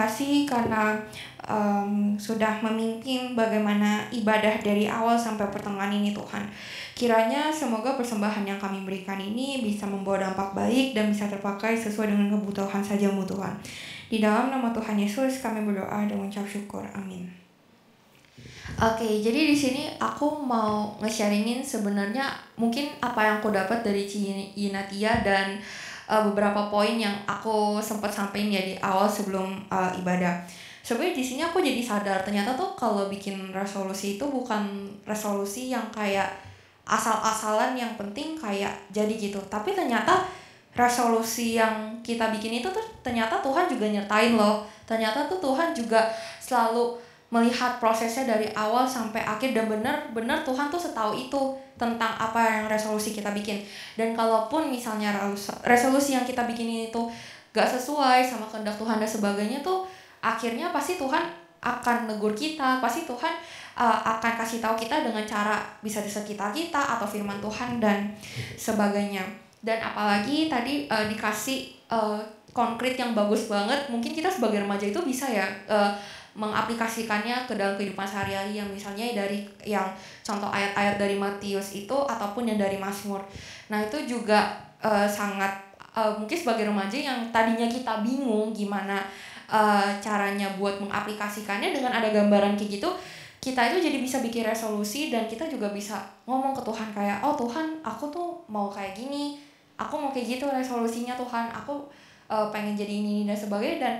kasih karena sudah memimpin bagaimana ibadah dari awal sampai pertengahan ini Tuhan. Kiranya semoga persembahan yang kami berikan ini bisa membawa dampak baik dan bisa terpakai sesuai dengan kebutuhan saja-Mu Tuhan. Di dalam nama Tuhan Yesus kami berdoa dan mengucap syukur. Amin. Oke, jadi di sini aku mau nge-sharingin sebenarnya mungkin apa yang aku dapat dari Yinatia dan beberapa poin yang aku sempat sampaikan ya di awal sebelum ibadah. Sebenarnya di sini aku jadi sadar ternyata tuh kalau bikin resolusi itu bukan resolusi yang kayak asal-asalan yang penting kayak jadi gitu. Tapi ternyata resolusi yang kita bikin itu tuh ternyata Tuhan juga nyertain loh. Ternyata tuh Tuhan juga selalu melihat prosesnya dari awal sampai akhir dan benar-benar Tuhan tuh setahu itu tentang apa yang resolusi kita bikin. Dan kalaupun misalnya resolusi yang kita bikin itu gak sesuai sama kehendak Tuhan dan sebagainya tuh akhirnya pasti Tuhan akan negur kita, pasti Tuhan akan kasih tahu kita dengan cara bisa di sekitar kita atau firman Tuhan dan sebagainya. Dan apalagi tadi dikasih konkret yang bagus banget, mungkin kita sebagai remaja itu bisa ya mengaplikasikannya ke dalam kehidupan sehari-hari yang misalnya dari yang contoh ayat-ayat dari Matius itu ataupun yang dari Mazmur. Nah itu juga sangat mungkin sebagai remaja yang tadinya kita bingung gimana caranya buat mengaplikasikannya, dengan ada gambaran kayak gitu kita itu jadi bisa bikin resolusi dan kita juga bisa ngomong ke Tuhan kayak, oh Tuhan aku tuh mau kayak gini, aku mau kayak gitu resolusinya Tuhan, aku pengen jadi ini dan sebagainya. Dan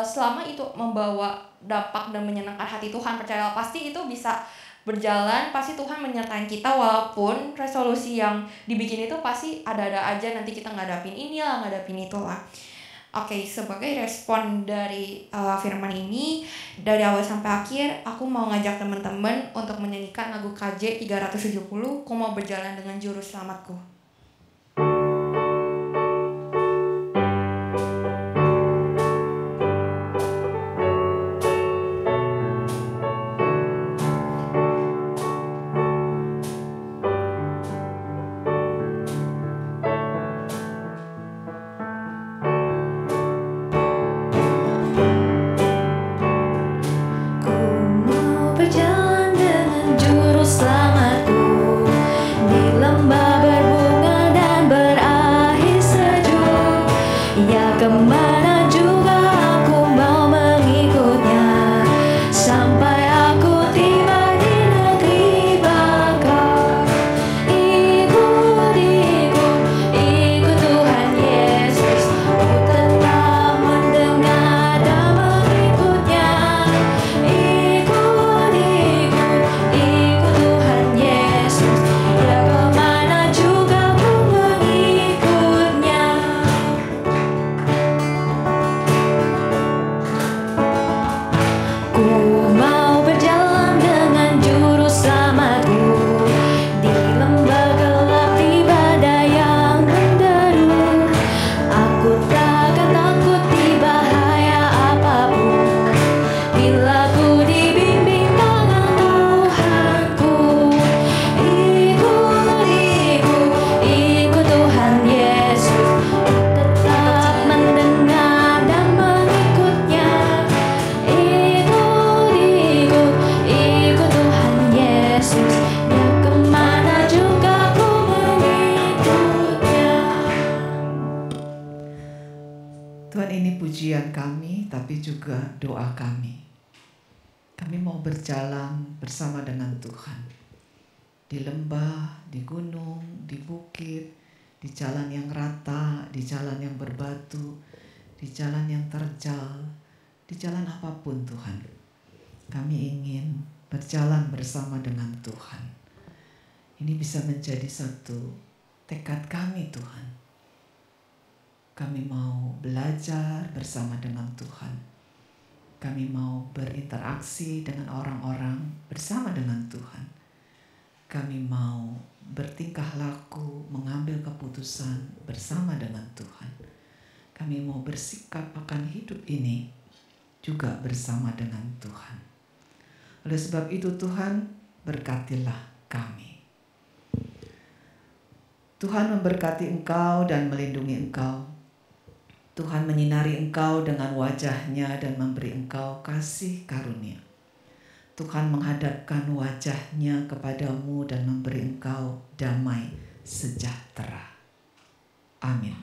selama itu membawa dampak dan menyenangkan hati Tuhan, percayalah pasti itu bisa berjalan, pasti Tuhan menyertai kita walaupun resolusi yang dibikin itu pasti ada-ada aja, nanti kita ngadapin inilah, ngadapin itulah. Oke, sebagai respon dari firman ini dari awal sampai akhir, aku mau ngajak teman-teman untuk menyanyikan lagu KJ 370, Ku Mau Berjalan Dengan Juru Selamatku. Berjalan dengan juru selamatku di lembah berbunga dan berair sejuk. Ya kemana juga aku mau mengikutnya sampai aku tiba di negeri bakal. Ikut Tuhan Yesus, ku tetap mendengar dan mengikutnya. Ikut Tuhan Yesus, ya kemana juga ku mengikutnya. Ku mau berjalan dengan juru selamatku di lembah gelap, di badai yang menderu. Aku takkan takut di bahaya apapun bila ku dibimbing tangan Tuhanku. Ikut Tuhan Yesus, tetap mendengar dan mengikutnya. Ikut Tuhan Yesus, ya kemana juga ku mengikutnya. Tuhan, ini pujian kami tapi juga doa kami. Kami mau berjalan bersama dengan Tuhan. Di lembah, di gunung, di bukit, di jalan yang rata, di jalan yang berbatu, di jalan yang terjal, di jalan apapun Tuhan. Kami ingin berjalan bersama dengan Tuhan. Ini bisa menjadi satu tekad kami Tuhan. Kami mau belajar bersama dengan Tuhan. Kami mau berinteraksi dengan orang-orang bersama dengan Tuhan. Kami mau bertingkah laku, mengambil keputusan bersama dengan Tuhan. Kami mau bersikap akan hidup ini juga bersama dengan Tuhan. Oleh sebab itu Tuhan, berkatilah kami. Tuhan memberkati engkau dan melindungi engkau. Tuhan menyinari engkau dengan wajah-Nya dan memberi engkau kasih karunia. Tuhan menghadapkan wajah-Nya kepadamu dan memberi engkau damai sejahtera. Amin.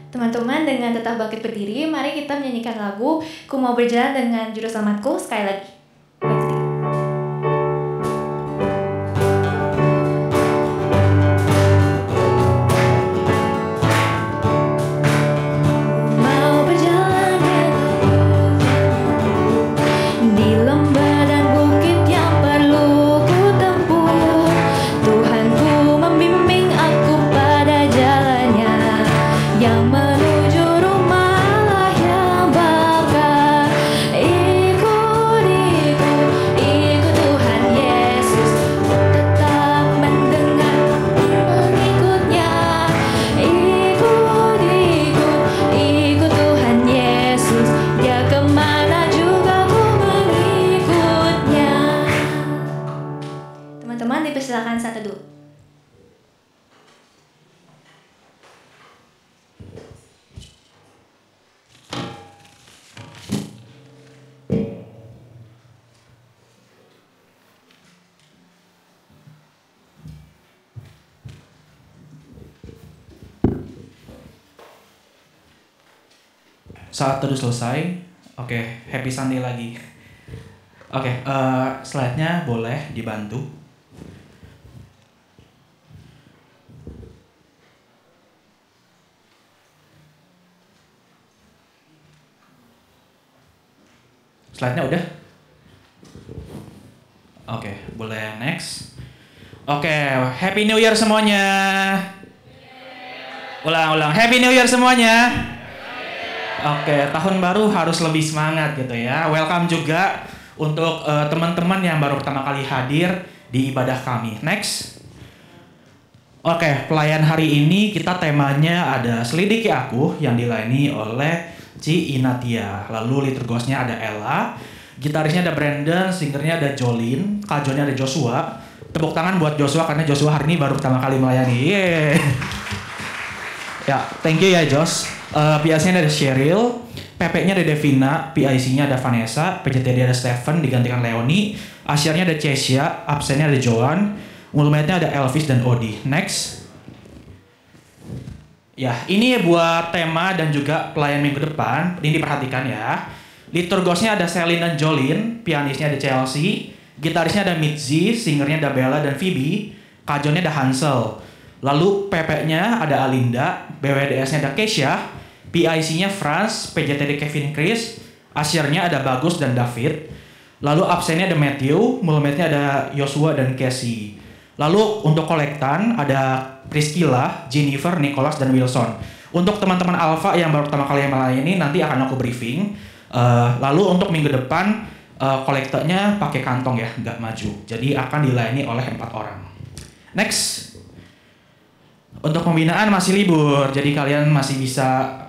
Teman-teman, dengan tetap bangkit berdiri, mari kita menyanyikan lagu Ku Mau Berjalan dengan juru selamatku sekali lagi. Silakan saat teduh. Saat teduh selesai. Oke, happy Sunday lagi. Oke, slide-nya boleh dibantu. Slide-nya udah? Oke, boleh next. Oke, Happy New Year semuanya. Ulang-ulang, Happy New Year semuanya. Oke, tahun baru harus lebih semangat gitu ya. Welcome juga untuk teman-teman yang baru pertama kali hadir di ibadah kami. Next. Oke, pelayan hari ini kita temanya ada Selidiki Aku yang dilayani oleh Ci Inatia. Lalu liturgosnya ada Ella, gitarisnya ada Brandon, singernya ada Jolin, kajonnya ada Joshua. Tepuk tangan buat Joshua karena Joshua hari ini baru pertama kali melayani. Yeay. Ya, thank you ya Josh. PIC-nya ada Cheryl, PP-nya ada Devina, PIC-nya ada Vanessa, PJTD ada Stephen digantikan Leoni, Asyarnya ada Cesia, absennya ada Joan, mulmetnya ada Elvis dan Odi. Next. Ya, ini buat tema dan juga pelayan minggu depan. Ini diperhatikan ya. Liturgosnya ada Celine dan Jolin, pianisnya ada Chelsea, gitarisnya ada Mitzi, singernya ada Bella dan Phoebe, kajonnya ada Hansel. Lalu PP-nya ada Alinda, BWDS-nya ada Keisha, PIC-nya Franz, PJTD Kevin Chris, Asyarnya ada Bagus dan David. Lalu absennya ada Matthew, mulmetnya ada Joshua dan Casey. Lalu untuk kolektan ada Priscilla, Jennifer, Nicholas, dan Wilson. Untuk teman-teman Alpha yang baru pertama kali melayani nanti akan aku briefing. Lalu untuk minggu depan kolektornya pakai kantong ya, nggak maju. Jadi akan dilayani oleh 4 orang. Next. Untuk pembinaan masih libur, jadi kalian masih bisa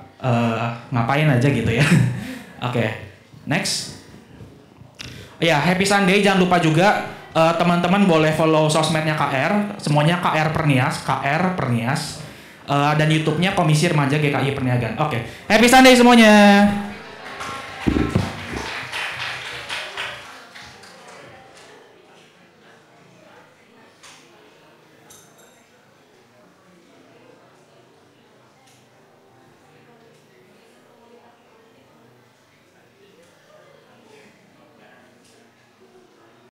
ngapain aja gitu ya. Oke, next. Ya, Happy Sunday. Jangan lupa juga teman-teman boleh follow sosmednya KR, semuanya KR Pernias, dan YouTube-nya Komisi Remaja GKI Perniagaan. Oke, Happy Sunday semuanya.